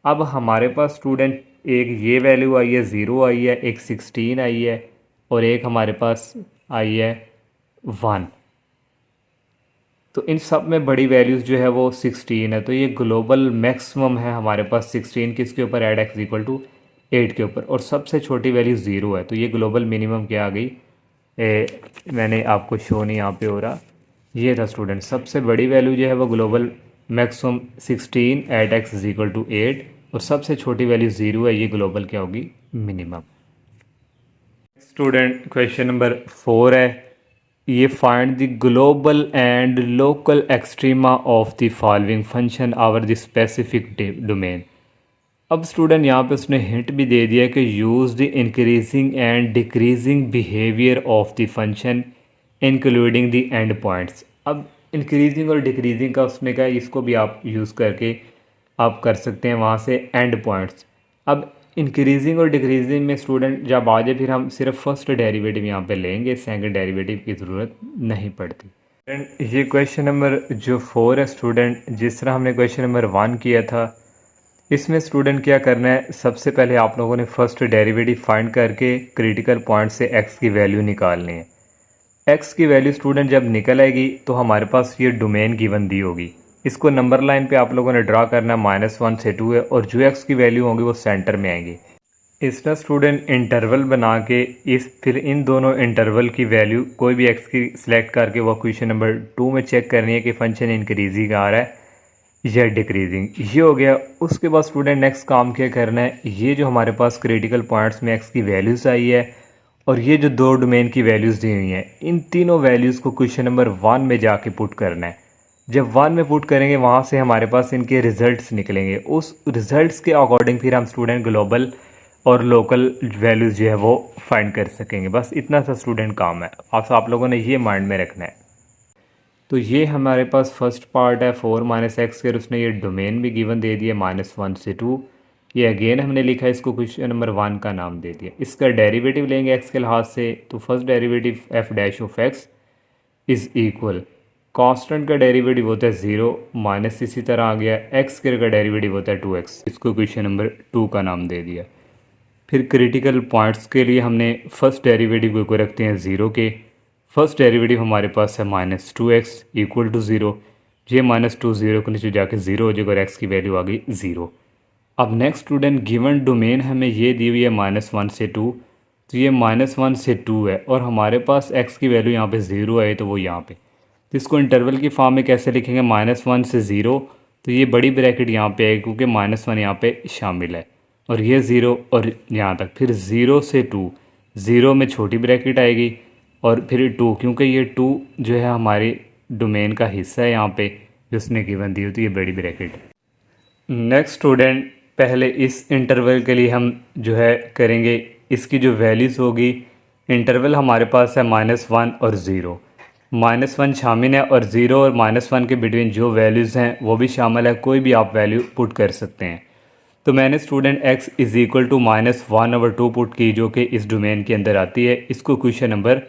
अब हमारे पास स्टूडेंट एक ये वैल्यू आई है 0 आई है, एक 16 आई है और एक हमारे पास आई है 1। तो इन सब में बड़ी वैल्यूज़ जो है वो 16 है, तो ये ग्लोबल मैक्सिमम है हमारे पास 16 किसके ऊपर, ऐड x इक्वल टू 8 के ऊपर, और सबसे छोटी वैल्यू 0 है। तो ये ग्लोबल मिनिमम क्या आ गई, मैंने आपको शो नहीं यहाँ पे हो रहा, ये था स्टूडेंट सबसे बड़ी वैल्यू जो है वो global maximum 16 at x is equal to 8 और सबसे छोटी वैल्यू 0 है, ये ग्लोबल क्या होगी, मिनिमम। स्टूडेंट क्वेश्चन नंबर 4 है, ये find the global and local extrema of the following function over the specific domain. अब स्टूडेंट यहाँ पे उसने हिंट भी दे दिया कि use the increasing and decreasing behaviour of the function including the end points. अब इंक्रीजिंग और डिक्रीजिंग का उसने कहा इसको भी आप यूज़ करके आप कर सकते हैं वहाँ से एंड पॉइंट्स। अब इंक्रीजिंग और डिक्रीजिंग में स्टूडेंट जब आ जाए फिर हम सिर्फ फर्स्ट डेरिवेटिव यहाँ पे लेंगे, सेकंड डेरिवेटिव की ज़रूरत नहीं पड़ती। ये क्वेश्चन नंबर जो 4 है स्टूडेंट, जिस तरह हमने क्वेश्चन नंबर 1 किया था, इसमें स्टूडेंट क्या करना है, सबसे पहले आप लोगों ने फर्स्ट डेरिवेटिव फाइंड करके क्रिटिकल पॉइंट से x की वैल्यू निकालनी है। x की वैल्यू स्टूडेंट जब निकल आएगी तो हमारे पास ये डोमेन गिवन दी होगी, इसको नंबर लाइन पे आप लोगों ने ड्रा करना है, -1 से 2 है और जो x की वैल्यू होगी वो सेंटर में आएंगी। इसका स्टूडेंट इंटरवल बना के फिर इन दोनों इंटरवल की वैल्यू कोई भी x की सिलेक्ट करके वो क्वेश्चन नंबर 2 में चेक करनी है कि फंक्शन इंक्रीजिंग आ रहा है या डिक्रीजिंग, ये हो गया। उसके बाद स्टूडेंट नेक्स्ट काम क्या करना है, ये जो हमारे पास क्रिटिकल पॉइंट्स में x की वैल्यूज़ आई है और ये जो दो डोमेन की वैल्यूज़ दी हुई हैं, इन तीनों वैल्यूज़ को क्वेश्चन नंबर 1 में जाके पुट करना है। जब 1 में पुट करेंगे वहाँ से हमारे पास इनके रिजल्ट्स निकलेंगे, उस रिजल्ट्स के अकॉर्डिंग फिर हम स्टूडेंट ग्लोबल और लोकल वैल्यूज़ जो है वो फाइंड कर सकेंगे। बस इतना सा स्टूडेंट काम है, आप लोगों ने ये माइंड में रखना है। तो ये हमारे पास फर्स्ट पार्ट है 4 - x के, उसने ये डोमेन भी गिवन दे दिया -1 से 2, ये अगेन हमने लिखा है, इसको क्वेश्चन नंबर 1 का नाम दे दिया। इसका डेरिवेटिव लेंगे x के लिहाज से, तो first derivative f dash of x is equal, constant का डेरिवेटिव होता है 0 माइनस, इसी तरह आ गया x स्क्वायर का डेरिवेटिव होता है 2x, इसको क्वेश्चन नंबर 2 का नाम दे दिया। फिर क्रिटिकल पॉइंट्स के लिए हमने फर्स्ट डेरिवेटिव को रखते हैं 0 के, फर्स्ट डेरिवेटिव हमारे पास है -2x इक्वल टू 0, ये -2 0 के नीचे जाके 0 हो जाएगा और x की वैल्यू आ गई 0। अब नेक्स्ट स्टूडेंट गिवन डोमेन हमें ये दी हुई है -1 से 2, तो ये -1 से 2 है और हमारे पास x की वैल्यू यहाँ पे 0 है, तो वो यहाँ पे, तो इसको इंटरवल की फॉर्म में कैसे लिखेंगे, -1 से 0, तो ये बड़ी ब्रैकेट यहाँ पे है क्योंकि -1 यहाँ पे शामिल है और ये 0 और यहाँ तक, फिर 0 से 2, 0 में छोटी ब्रैकेट आएगी और फिर 2, क्योंकि ये 2 जो है हमारी डोमेन का हिस्सा है यहाँ पे जो उसने गिवन दी होती है, ये बड़ी ब्रैकेट। नेक्स्ट स्टूडेंट पहले इस इंटरवल के लिए हम जो है करेंगे, इसकी जो वैल्यूज़ होगी, इंटरवल हमारे पास है -1 और 0, -1 शामिल है और 0 और -1 के बिटवीन जो वैल्यूज़ हैं वो भी शामिल है, कोई भी आप वैल्यू पुट कर सकते हैं। तो मैंने student x is equal to -1/2 put की, जो कि इस डोमेन के अंदर आती है, इसको क्वेश्चन नंबर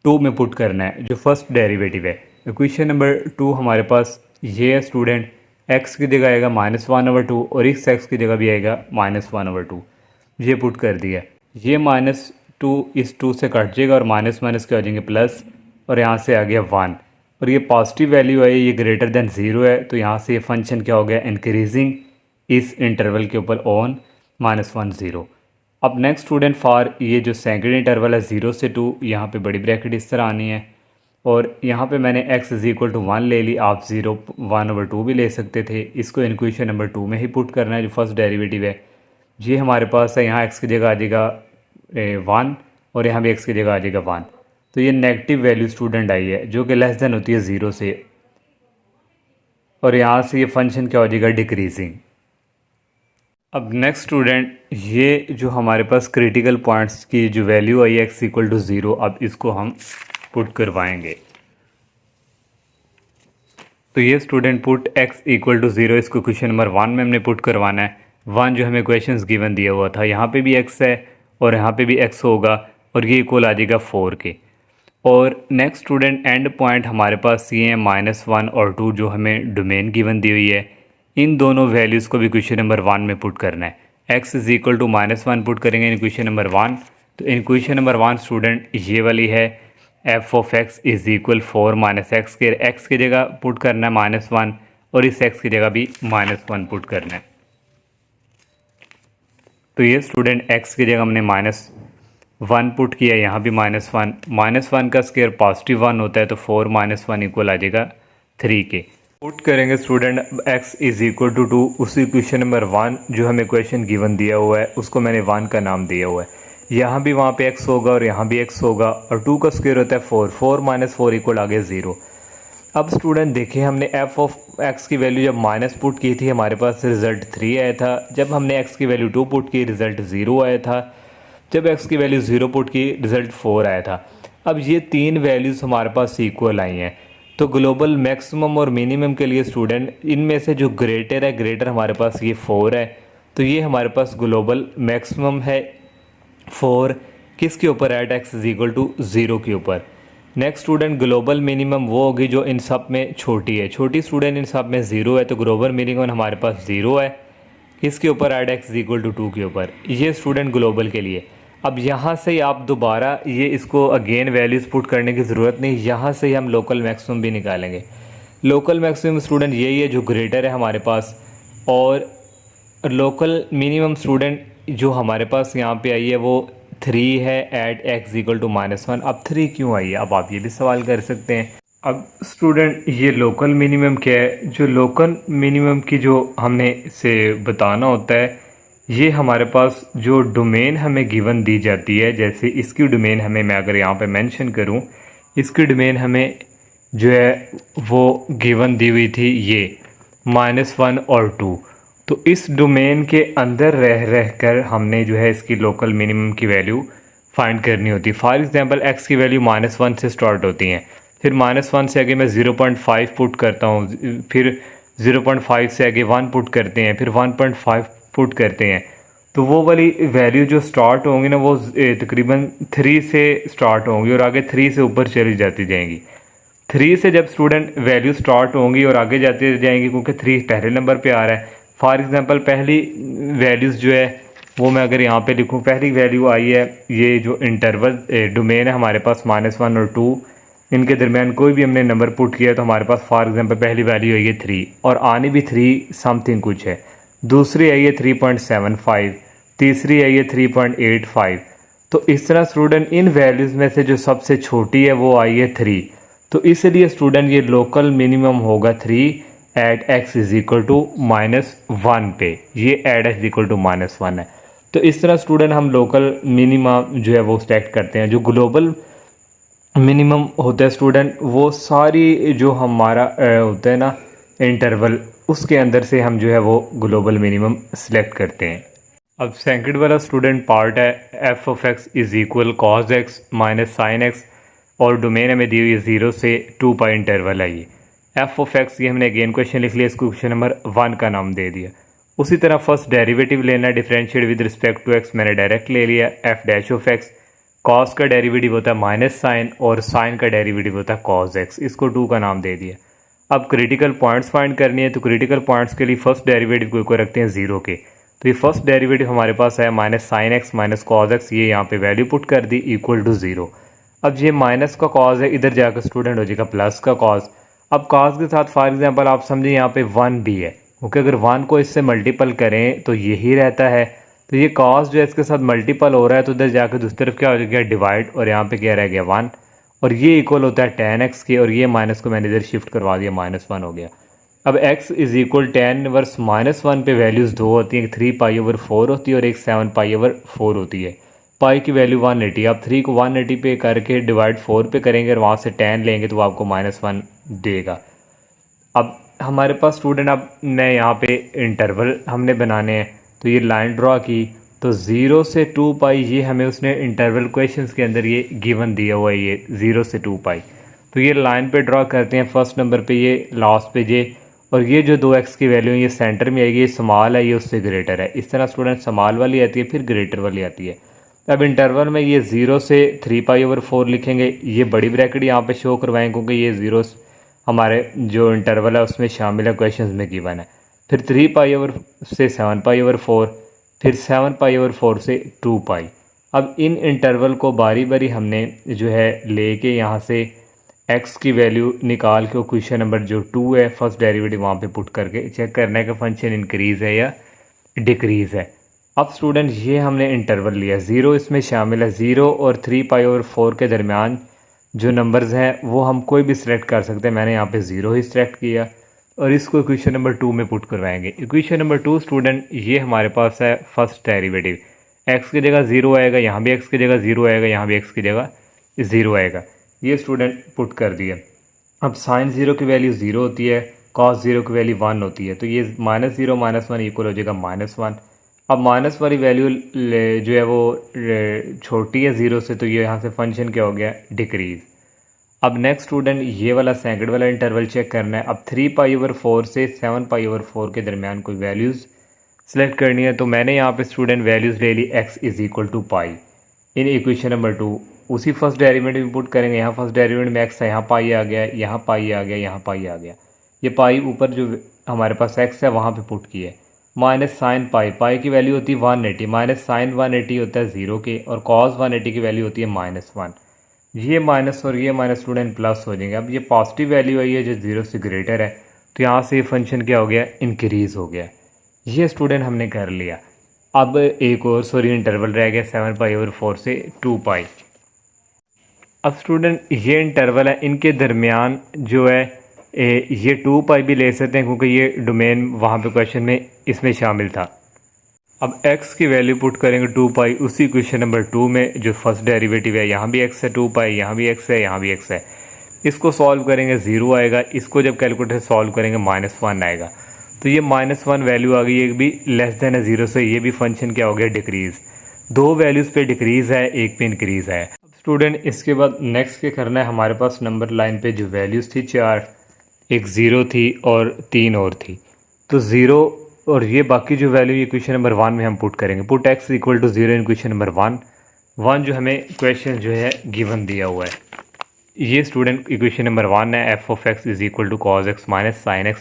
2 में पुट करना है, जो फर्स्ट डेरिवेटिव है। क्वेश्चन नंबर 2 हमारे पास ये है स्टूडेंट, x की जगह आएगा -1/2 और इस x की जगह भी आएगा -1/2, ये पुट कर दिया। ये -2 इस 2 से कट जाएगा और माइनस माइनस के आ जाएंगे प्लस, और यहाँ से आ गया 1 और ये पॉजिटिव वैल्यू है, ये ग्रेटर देन 0 है, तो यहाँ से ये फंक्शन क्या हो गया, इंक्रीजिंग इस इंटरवल के ऊपर ऑन -1 0। अब नेक्स्ट स्टूडेंट फॉर ये जो सेकंड इंटरवल है 0 से 2, यहाँ पे बड़ी ब्रैकेट इस तरह आनी है और यहाँ पे मैंने x इज़ इक्वल टू 1 ले ली, आप 1/2 भी ले सकते थे। इसको इक्वेशन नंबर 2 में ही पुट करना है, जो फर्स्ट डेरिवेटिव है ये हमारे पास है, यहाँ x की जगह आ जाएगा 1 और यहाँ भी x की जगह आ जाएगा 1, तो ये नेगेटिव वैल्यू स्टूडेंट आई है जो कि लेस देन होती है 0 से, और यहाँ से ये फंक्शन क्या हो जाएगा, डिक्रीजिंग। अब नेक्स्ट स्टूडेंट, ये जो हमारे पास क्रिटिकल पॉइंट्स की जो वैल्यू आई एक्स इक्वल टू ज़ीरो, अब इसको हम पुट करवाएंगे। तो ये student put x equal to zero, इसको क्वेश्चन नंबर 1 में हमने पुट करवाना है। 1 जो हमें क्वेश्चंस गिवन दिया हुआ था, यहाँ पे भी x है और यहाँ पे भी x होगा और ये इक्वल आ जाएगा 4 के। और नेक्स्ट स्टूडेंट, एंड पॉइंट हमारे पास ये हैं -1 और 2 जो हमें डोमेन गिवन दी हुई है। इन दोनों वैल्यूज़ को भी क्वेश्चन नंबर 1 में पुट करना है। x is equal to -1 put करेंगे इन क्वेश्चन नंबर 1। तो इन क्वेश्चन नंबर 1 स्टूडेंट ये वाली है, F of x is equal 4 minus x के एक्स की जगह पुट करना है -1 और इस एक्स की जगह भी -1 पुट करना है। तो ये स्टूडेंट एक्स की जगह हमने -1 पुट किया, यहाँ भी -1 का स्क्वायर पॉजिटिव 1 होता है, तो 4 - 1 इक्वल आ जाएगा 3 के। पुट करेंगे student x is equal to 2, उसी क्वेश्चन नंबर 1 जो हमें क्वेश्चन गिवन दिया हुआ है उसको मैंने 1 का नाम दिया हुआ है। यहाँ भी वहाँ पे x होगा और यहाँ भी x होगा और 2 का स्क्वायर होता है 4, 4 - 4 इक्वल आ गया 0। अब स्टूडेंट देखिए, हमने f ऑफ x की वैल्यू जब माइनस पुट की थी हमारे पास रिज़ल्ट 3 आया था। जब हमने x की वैल्यू 2 पुट की रिज़ल्ट 0 आया था। जब x की वैल्यू 0 पुट की रिज़ल्ट 4 आया था। अब ये तीन वैल्यूज़ हमारे पास इक्वल आई हैं। तो ग्लोबल मैक्सिमम और मिनिमम के लिए स्टूडेंट इनमें से जो ग्रेटर है, ग्रेटर हमारे पास ये 4 है, तो ये हमारे पास ग्लोबल मैक्सिमम है 4 किसके ऊपर, at x is equal to 0 के ऊपर। नेक्स्ट स्टूडेंट, ग्लोबल मिनिमम वो होगी जो इन सब में छोटी है। छोटी स्टूडेंट इन सब में 0 है, तो ग्लोबल मिनिमम हमारे पास 0 है किसके ऊपर, at x is equal to 2 के ऊपर। ये स्टूडेंट ग्लोबल के लिए। अब यहाँ से आप दोबारा ये इसको अगेन वैल्यूज़ पुट करने की ज़रूरत नहीं, यहाँ से ही हम लोकल मैक्सिमम भी निकालेंगे। लोकल मैक्सिमम स्टूडेंट यही है जो ग्रेटर है हमारे पास, और लोकल मिनिमम स्टूडेंट जो हमारे पास यहाँ पे आई है वो 3 है एट एक्स इक्वल टू -1। अब 3 क्यों आई है, अब आप ये भी सवाल कर सकते हैं। अब स्टूडेंट, ये लोकल मिनिमम क्या है, जो लोकल मिनिमम की जो हमने इसे बताना होता है, ये हमारे पास जो डोमेन हमें गिवन दी जाती है, जैसे इसकी डोमेन हमें, मैं अगर यहाँ पे मेंशन करूँ, इसकी डोमेन हमें जो है वो गिवन दी हुई थी ये -1 और 2। तो इस डोमेन के अंदर रह कर हमने जो है इसकी लोकल मिनिमम की वैल्यू फाइंड करनी होती है। फॉर एग्जांपल x की वैल्यू -1 से स्टार्ट होती हैं, फिर -1 से आगे मैं 0.5 पुट करता हूँ, फिर 0.5 से आगे 1 पुट करते हैं, फिर 1.5 पुट करते हैं। तो वो वाली वैल्यू जो स्टार्ट होंगी ना, वो तकरीबन 3 से स्टार्ट होंगी और आगे 3 से ऊपर चली जाती जाएंगी। 3 से जब स्टूडेंट वैल्यू स्टार्ट होंगी और आगे जाती जाएंगी, क्योंकि 3 पहले नंबर पे आ रहा है। फॉर एग्जांपल पहली वैल्यूज़ जो है वो मैं अगर यहाँ पे लिखूँ, पहली वैल्यू आई है, ये जो इंटरवल डोमेन है हमारे पास -1 और 2, इनके दरमियान कोई भी हमने नंबर पुट किया तो हमारे पास फॉर एग्जांपल पहली वैल्यू आई है 3 और आने भी 3 समथिंग कुछ है। दूसरी आई है 3.75, तीसरी आई है 3.85। तो इस तरह स्टूडेंट इन वैल्यूज़ में से जो सबसे छोटी है वो आई है 3। तो इसलिए स्टूडेंट ये लोकल मिनिमम होगा 3 at x is equal to -1 पे, ये एट एक्स इक्वल टू -1 है। तो इस तरह स्टूडेंट हम लोकल मिनिमम जो है वो सेलेक्ट करते हैं। जो ग्लोबल मिनिमम होता है स्टूडेंट, वो सारी जो हमारा होता है ना इंटरवल, उसके अंदर से हम जो है वो ग्लोबल मिनिमम सेलेक्ट करते हैं। अब सेकंड वाला स्टूडेंट पार्ट है, F of x is equal cos x minus sine x, और डोमेन हमें दी हुई है 0 से 2 पाई इंटरवल है। ये एफ ऑफ एक्स, ये हमने अगेन क्वेश्चन लिख लिया, इसको क्वेश्चन नंबर 1 का नाम दे दिया। उसी तरह फर्स्ट डेरिवेटिव लेना है, differentiate with respect to x मैंने डायरेक्ट ले लिया। F dash of x, cos का डेरिवेटिव होता है माइनस साइन और साइन का डेरिवेटिव होता है कॉस एक्स, इसको 2 का नाम दे दिया। अब क्रिटिकल पॉइंट्स फाइंड करनी है, तो क्रिटिकल पॉइंट्स के लिए फर्स्ट डेरिवेटिव को रखते हैं 0 के। तो ये फर्स्ट डेरिवेटिव हमारे पास है minus sine x minus cos x, ये यहाँ पे वैल्यू पुट कर दी इक्वल टू 0। अब ये माइनस का कॉज है, इधर जाकर स्टूडेंट हो जाएगा प्लस का कॉज। अब कॉज के साथ फॉर एग्जांपल आप समझिए यहाँ पे 1 भी है, क्योंकि अगर 1 को इससे मल्टीपल करें तो यही रहता है। तो ये कॉज जो है इसके साथ मल्टीपल हो रहा है, तो इधर जाकर दूसरी तरफ क्या हो जाएगा डिवाइड, और यहाँ पे क्या रह गया 1, और ये इक्वल होता है tan x के, और ये माइनस को मैंने इधर शिफ्ट करवा दिया, -1 हो गया। अब x is equal tan inverse -1 पे वैल्यूज़ 2 होती हैं, 3 π/4 होती है और एक 7 π/4 होती है। पाई की वैल्यू 180, आप 3 को 180 पे करके डिवाइड 4 पे करेंगे और वहाँ से tan लेंगे तो आपको -1 देगा। अब हमारे पास स्टूडेंट, अब मैं यहाँ पे इंटरवल हमने बनाने हैं, तो ये लाइन ड्रा की, तो 0 से 2 पाई ये हमें उसने इंटरवल क्वेश्चंस के अंदर ये गिवन दिया हुआ है, ये 0 से 2 पाई। तो ये लाइन पे ड्रा करते हैं फर्स्ट नंबर पे, ये लास्ट पे ये, और ये जो 2x की वैल्यू है ये सेंटर में आएगी, ये स्मॉल है ये उससे ग्रेटर है। इस तरह स्टूडेंट स्मॉल वाली आती है फिर ग्रेटर वाली आती है। अब इंटरवल में ये 0 से 3π/4 लिखेंगे, ये बड़ी ब्रैकेट यहाँ पे शो करवाएं क्योंकि ये 0 हमारे जो इंटरवल है उसमें शामिल है, क्वेश्चन में गिवन है। फिर 3π से 7π/4, फिर 7π/4 से 2π। अब इन इंटरवल को बारी बारी हमने जो है लेके यहाँ से x की वैल्यू निकाल के क्वेश्चन नंबर जो 2 है फर्स्ट डेरिवेटिव वहाँ पे पुट करके चेक करना है कि फंक्शन इंक्रीज़ है या डिक्रीज़ है। अब स्टूडेंट ये हमने इंटरवल लिया, 0 इसमें शामिल है, 0 और 3π/4 के दरमियान जो नंबर्स हैं वो हम कोई भी सिलेक्ट कर सकते हैं। मैंने यहाँ पे 0 ही सिलेक्ट किया और इसको इक्वेशन नंबर 2 में पुट करवाएंगे। इक्वेशन नंबर 2 स्टूडेंट ये हमारे पास है फर्स्ट डेरिवेटिव, x की जगह 0 आएगा, यहाँ भी x की जगह 0 आएगा, यहाँ भी x की जगह 0 आएगा। ये स्टूडेंट पुट कर दिया। अब साइन 0 की वैल्यू 0 होती है, कॉस 0 की वैल्यू 1 होती है, तो ये -0 -1 इक्वल हो जाएगा -1। अब माइनस वाली वैल्यू जो है वो छोटी है 0 से, तो ये यहाँ से फंक्शन क्या हो गया, डिक्रीज़। अब नेक्स्ट स्टूडेंट ये वाला सेकंड वाला इंटरवल चेक करना है। अब 3π/4 से 7π/4 के दरमियान कोई वैल्यूज़ सेलेक्ट करनी है, तो मैंने यहाँ पे स्टूडेंट वैल्यूज़ ले ली x = पाई इन इक्वेशन नंबर 2। उसी फर्स्ट डेरिवेटिव में पुट करेंगे, यहाँ फर्स्ट डेरिवेटिव में x है, यहाँ पाई आ गया, यहाँ पाई आ गया, यहाँ पाई आ गया। ये पाई ऊपर जो हमारे पास x है वहाँ पे पुट किया है। माइनस साइन पाई, पाई की वैल्यू होती है 180, माइनस साइन 180 होता है 0 के, और कॉस 180 की वैल्यू होती है -1। ये माइनस और ये माइनस स्टूडेंट प्लस हो जाएंगे। अब ये पॉजिटिव वैल्यू आई है जो 0 से ग्रेटर है, तो यहाँ से ये फंक्शन क्या हो गया, इंक्रीज़ हो गया। ये स्टूडेंट हमने कर लिया। अब एक और इंटरवल रह गया 7π/4 से 2π। अब स्टूडेंट ये इंटरवल है, इनके दरमियान जो है ये 2π भी ले सकते हैं क्योंकि ये डोमेन वहाँ पे क्वेश्चन में इसमें शामिल था। अब x की वैल्यू पुट करेंगे 2π उसी क्वेश्चन नंबर 2 में जो फर्स्ट डेरिवेटिव है, यहाँ भी x है 2π, यहाँ भी x है, यहाँ भी x है। इसको सॉल्व करेंगे 0 आएगा, इसको जब कैलकुलेटर से सॉल्व करेंगे -1 आएगा। तो ये -1 वैल्यू आ गई, एक भी लेस देन है 0 से, ये भी फंक्शन क्या हो गया, डिक्रीज़। दो वैल्यूज़ पे डिक्रीज़ है, एक पे इंक्रीज़ है। स्टूडेंट इसके बाद नेक्स्ट क्या करना है, हमारे पास नंबर लाइन पे जो वैल्यूज़ थी 4, एक 0 थी और 3 और थी, तो 0 और ये बाकी जो वैल्यू ये क्वेश्चन नंबर 1 में हम पुट करेंगे। पुट x = 0 इन क्वेश्चन नंबर 1 जो हमें क्वेश्चन जो है गिवन दिया हुआ है। ये स्टूडेंट इक्वेशन नंबर 1 है, f(x) = cos x - sin x।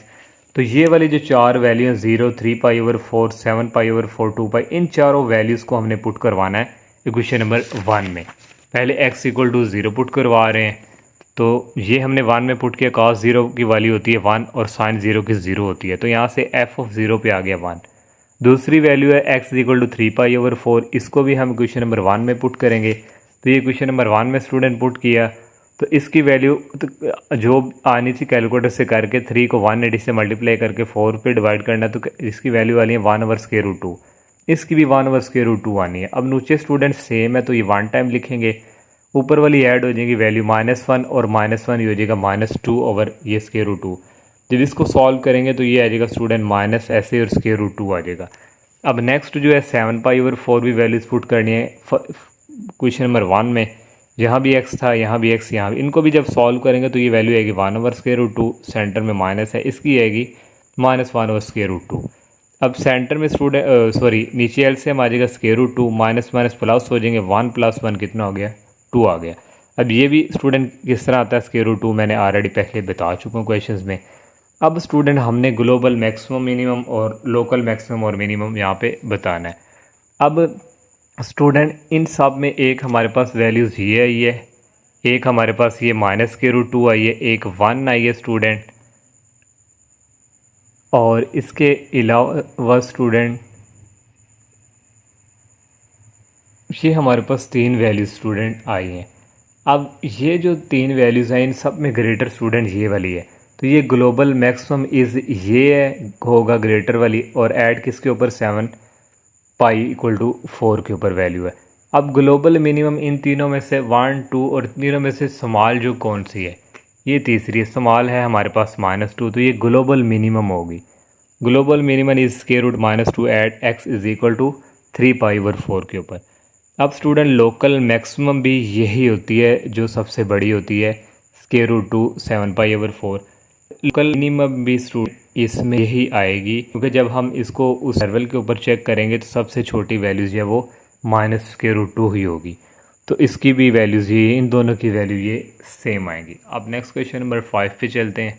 तो ये वाली जो चार वैल्यू हैं 0, 3π/4, 7π/4, 2π, इन चारों वैल्यूज़ को हमने पुट करवाना है इक्वेशन नंबर 1 में। पहले x = 0 पुट करवा रहे हैं, तो ये हमने 1 में पुट किया, cos 0 की वैल्यू होती है 1 और sin 0 की 0 होती है, तो यहाँ से f(0) पे आ गया 1। दूसरी वैल्यू है x = 3π/4, इसको भी हम क्वेश्चन नंबर 1 में पुट करेंगे। तो ये क्वेश्चन नंबर 1 में स्टूडेंट पुट किया, तो इसकी वैल्यू तो जो आनी थी कैलकुलेटर से करके 3 को 180 से मल्टीप्लाई करके 4 पे डिवाइड करना, तो इसकी वैल्यू आनी है 1/√2, इसकी भी 1/√2 आनी है। अब नीचे स्टूडेंट सेम है तो ये 1 टाइम लिखेंगे, ऊपर वाली ऐड हो जाएगी वैल्यू -1 और -1 हो जाएगा -2/√2। जब इसको सॉल्व करेंगे तो ये आ जाएगा स्टूडेंट माइनस ऐसे और √2 आ जाएगा। अब नेक्स्ट जो है 7π/4 भी वैल्यूज पुट करनी है क्वेश्चन नंबर 1 में, यहाँ भी x था, यहाँ भी x, यहाँ भी, इनको भी जब सॉल्व करेंगे तो ये वैल्यू आएगी 1/√2, सेंटर में माइनस है, इसकी आएगी -1/√2। अब सेंटर में स्टूडेंट नीचे एलसीएम आ जाएगा √2, माइनस माइनस प्लस हो जाएंगे, 1 + 1 कितना हो गया, 2 आ गया। अब ये भी स्टूडेंट किस तरह आता है √2, मैंने ऑलरेडी पहले बता चुका हूँ क्वेश्चंस में। अब स्टूडेंट हमने ग्लोबल मैक्सिमम मिनिमम और लोकल मैक्सिमम और मिनिमम यहाँ पे बताना है। अब स्टूडेंट इन सब में एक हमारे पास वैल्यूज़ ये आई है, एक हमारे पास ये -√2 आई है, एक 1 आई है स्टूडेंट, और इसके अलावा स्टूडेंट ये हमारे पास 3 वैल्यूज स्टूडेंट आई हैं। अब ये जो 3 वैल्यूज़ हैं इन सब में ग्रेटर स्टूडेंट ये वाली है, तो ये ग्लोबल मैक्सिमम इज़ ये है होगा ग्रेटर वाली, और ऐड किसके ऊपर 7π = 4 के ऊपर वैल्यू है। अब ग्लोबल मिनिमम इन तीनों में से 1, 2 और तीनों में से स्मॉल जो कौन सी है, ये तीसरी स्मॉल है हमारे पास -2, तो ये ग्लोबल मिनिमम होगी। Global minimum is square root -2 at x is equal to 3π/4 के ऊपर। अब स्टूडेंट लोकल मैक्सिमम भी यही होती है जो सबसे बड़ी होती है, square root two 7π/4। Local minimum भी स्टूडेंट इसमें यही आएगी, क्योंकि जब हम इसको उस लेवल के ऊपर चेक करेंगे तो सबसे छोटी वैल्यूज़ है वो -√2 ही होगी। तो इसकी भी वैल्यूज़ ये, इन दोनों की वैल्यू ये सेम आएंगी। अब नेक्स्ट क्वेश्चन नंबर 5 पे चलते हैं।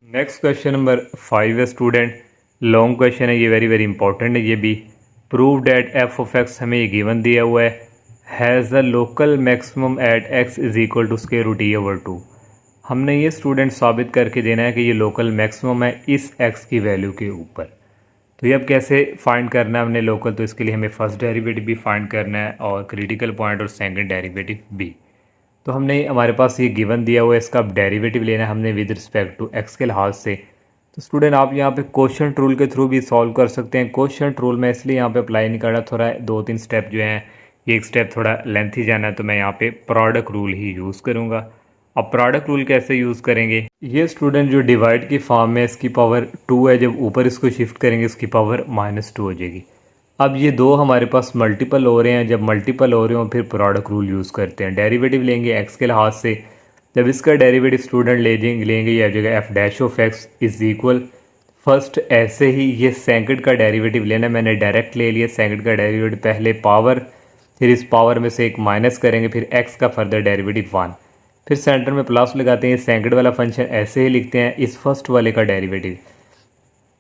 नेक्स्ट क्वेश्चन नंबर 5 है स्टूडेंट, लॉन्ग क्वेश्चन है ये, वेरी वेरी इंपॉर्टेंट है ये भी। Prove that f of x, हमें ये गिवन दिया हुआ है, has the local maximum at x is equal to square root e/2। हमने ये स्टूडेंट साबित करके देना है कि ये लोकल मैक्सिमम है इस एक्स की वैल्यू के ऊपर। तो ये अब कैसे फाइंड करना है हमने लोकल, तो इसके लिए हमें फर्स्ट डेरिवेटिव भी फाइंड करना है और क्रिटिकल पॉइंट और सेकंड डेरिवेटिव भी। तो हमने, हमारे पास ये गिवन दिया हुआ है, इसका अब डेरिवेटिव लेना है हमने विद रिस्पेक्ट टू एक्स के लिहाज से। तो स्टूडेंट आप यहाँ पे क्वोशंट रूल के थ्रू भी सॉल्व कर सकते हैं। क्वोशंट रूल मैं इसलिए यहाँ पे अप्लाई नहीं कर रहा, थोड़ा 2-3 स्टेप जो हैं, ये एक स्टेप थोड़ा लेंथी जाना है, तो मैं यहाँ पे प्रोडक्ट रूल ही यूज़ करूँगा। अब प्रोडक्ट रूल कैसे यूज़ करेंगे, ये स्टूडेंट जो डिवाइड की फॉर्म में इसकी पावर 2 है, जब ऊपर इसको शिफ्ट करेंगे इसकी पावर -2 हो जाएगी। अब ये दो हमारे पास मल्टीपल हो रहे हैं, जब मल्टीपल हो रहे हो फिर प्रोडक्ट रूल यूज़ करते हैं। डेरिवेटिव लेंगे एक्स के लिहाज से, जब इसका डेरिवेटिव स्टूडेंट लेंगे ये आ जाएगा F dash of x is equal, first ऐसे ही ये सेकंड का डेरिवेटिव लेना, मैंने डायरेक्ट ले लिया सेकंड का डेरिवेटिव, पहले पावर, फिर इस पावर में से एक माइनस करेंगे, फिर एक्स का फर्दर डेरिवेटिव 1, फिर सेंटर में प्लस लगाते हैं। सेकंड वाला फंक्शन ऐसे ही लिखते हैं इस फर्स्ट वाले का डेरिवेटिव।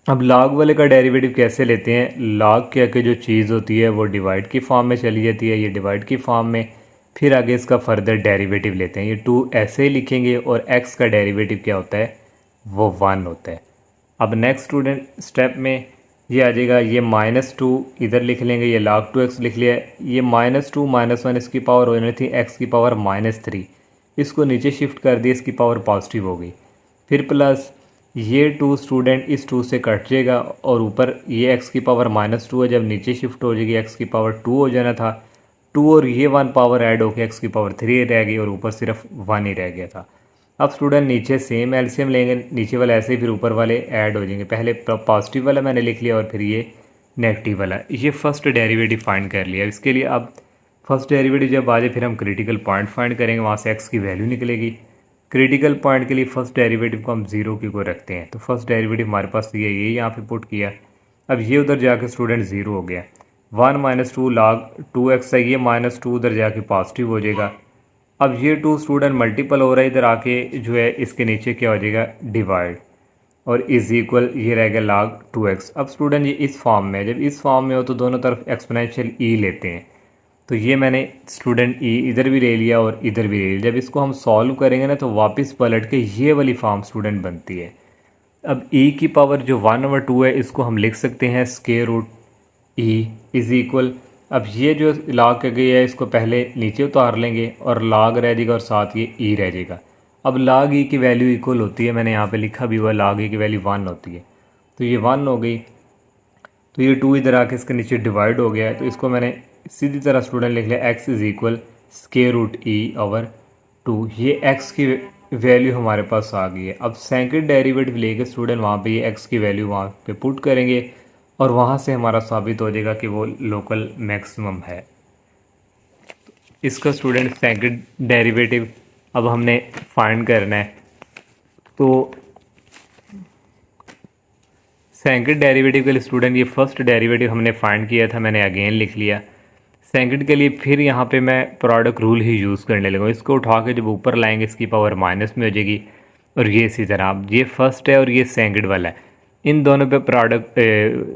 अब लॉग वाले का डेरिवेटिव कैसे लेते हैं, लॉग के आगे जो चीज़ होती है वो डिवाइड की फॉर्म में चली जाती है, ये डिवाइड की फॉर्म में, फिर आगे इसका फर्दर डेरिवेटिव लेते हैं, ये 2 ऐसे ही लिखेंगे, और x का डेरिवेटिव क्या होता है वो 1 होता है। अब नेक्स्ट स्टूडेंट स्टेप में ये आ जाएगा, ये -2 इधर लिख लेंगे, ये log 2x लिख लिया, ये -2 -1 इसकी पावर होनी थी x की पावर -3, इसको नीचे शिफ्ट कर दिया, इसकी पावर पॉजिटिव हो गई, फिर प्लस ये 2 स्टूडेंट इस 2 से कट जाएगा, और ऊपर ये x की पावर -2 है, जब नीचे शिफ्ट हो जाएगी x की पावर 2 हो जाना था, 2 और ये 1 पावर ऐड होकर x की पावर 3 रह गई, और ऊपर सिर्फ 1 ही रह गया था। अब स्टूडेंट नीचे सेम एलसीएम लेंगे, नीचे वाला ऐसे ही फिर ऊपर वाले ऐड हो जाएंगे, पहले पॉजिटिव वाला मैंने लिख लिया और फिर ये नेगेटिव वाला, ये फर्स्ट डेरिवेटिव फाइंड कर लिया। इसके लिए अब फर्स्ट डेरिवेटिव जब आ जाए फिर हम क्रिटिकल पॉइंट फाइंड करेंगे, वहाँ से x की वैल्यू निकलेगी। क्रिटिकल पॉइंट के लिए फर्स्ट डेरिवेटिव को हम 0 की को रखते हैं, तो फर्स्ट डेरिवेटिव हमारे पास ये यहाँ पे पुट किया। अब ये उधर जाके स्टूडेंट 0 हो गया, 1 - 2 log 2x है, ये -2 उधर जाके पॉजिटिव हो जाएगा। अब ये 2 स्टूडेंट मल्टीपल हो रहा है, इधर आके जो है इसके नीचे क्या हो जाएगा डिवाइड, और इज इक्वल ये रहेगा log 2x। अब स्टूडेंट ये इस फॉर्म में, जब इस फॉर्म में हो तो दोनों तरफ एक्सपोनेंशियल e लेते हैं, तो ये मैंने स्टूडेंट e इधर भी ले लिया और इधर भी ले लिया। जब इसको हम सॉल्व करेंगे ना तो वापस पलट के ये वाली फॉर्म स्टूडेंट बनती है। अब e की पावर जो 1/2 है इसको हम लिख सकते हैं square root e is equal, अब ये जो लॉग के गई है इसको पहले नीचे उतार लेंगे और लॉग रह जाएगा और साथ ये e रह जाएगा। अब log e की वैल्यू इक्वल होती है, मैंने यहाँ पे लिखा भी हुआ log e की वैल्यू 1 होती है, तो ये 1 हो गई, तो ये 2 इधर आके इसके नीचे डिवाइड हो गया है, तो इसको मैंने सीधी तरह स्टूडेंट लिख लिया x is equal square root e/2। ये x की वैल्यू हमारे पास आ गई है। अब सेकंड डेरिवेटिव लेके स्टूडेंट वहाँ पे ये x की वैल्यू वहाँ पे पुट करेंगे, और वहाँ से हमारा साबित हो जाएगा कि वो लोकल मैक्सिमम है। इसका स्टूडेंट सेकंड डेरिवेटिव अब हमने फाइंड करना है, तो सेकंड डेरिवेटिव के लिए स्टूडेंट ये फर्स्ट डेरिवेटिव हमने फाइंड किया था, मैंने अगेन लिख लिया। सेकंड के लिए फिर यहाँ पे मैं प्रोडक्ट रूल ही यूज़ करने लगा, इसको उठा के जब ऊपर लाएंगे इसकी पावर माइनस में हो जाएगी, और ये इसी तरह ये फर्स्ट है और ये सेकंड वाला है, इन दोनों पे प्रोडक्ट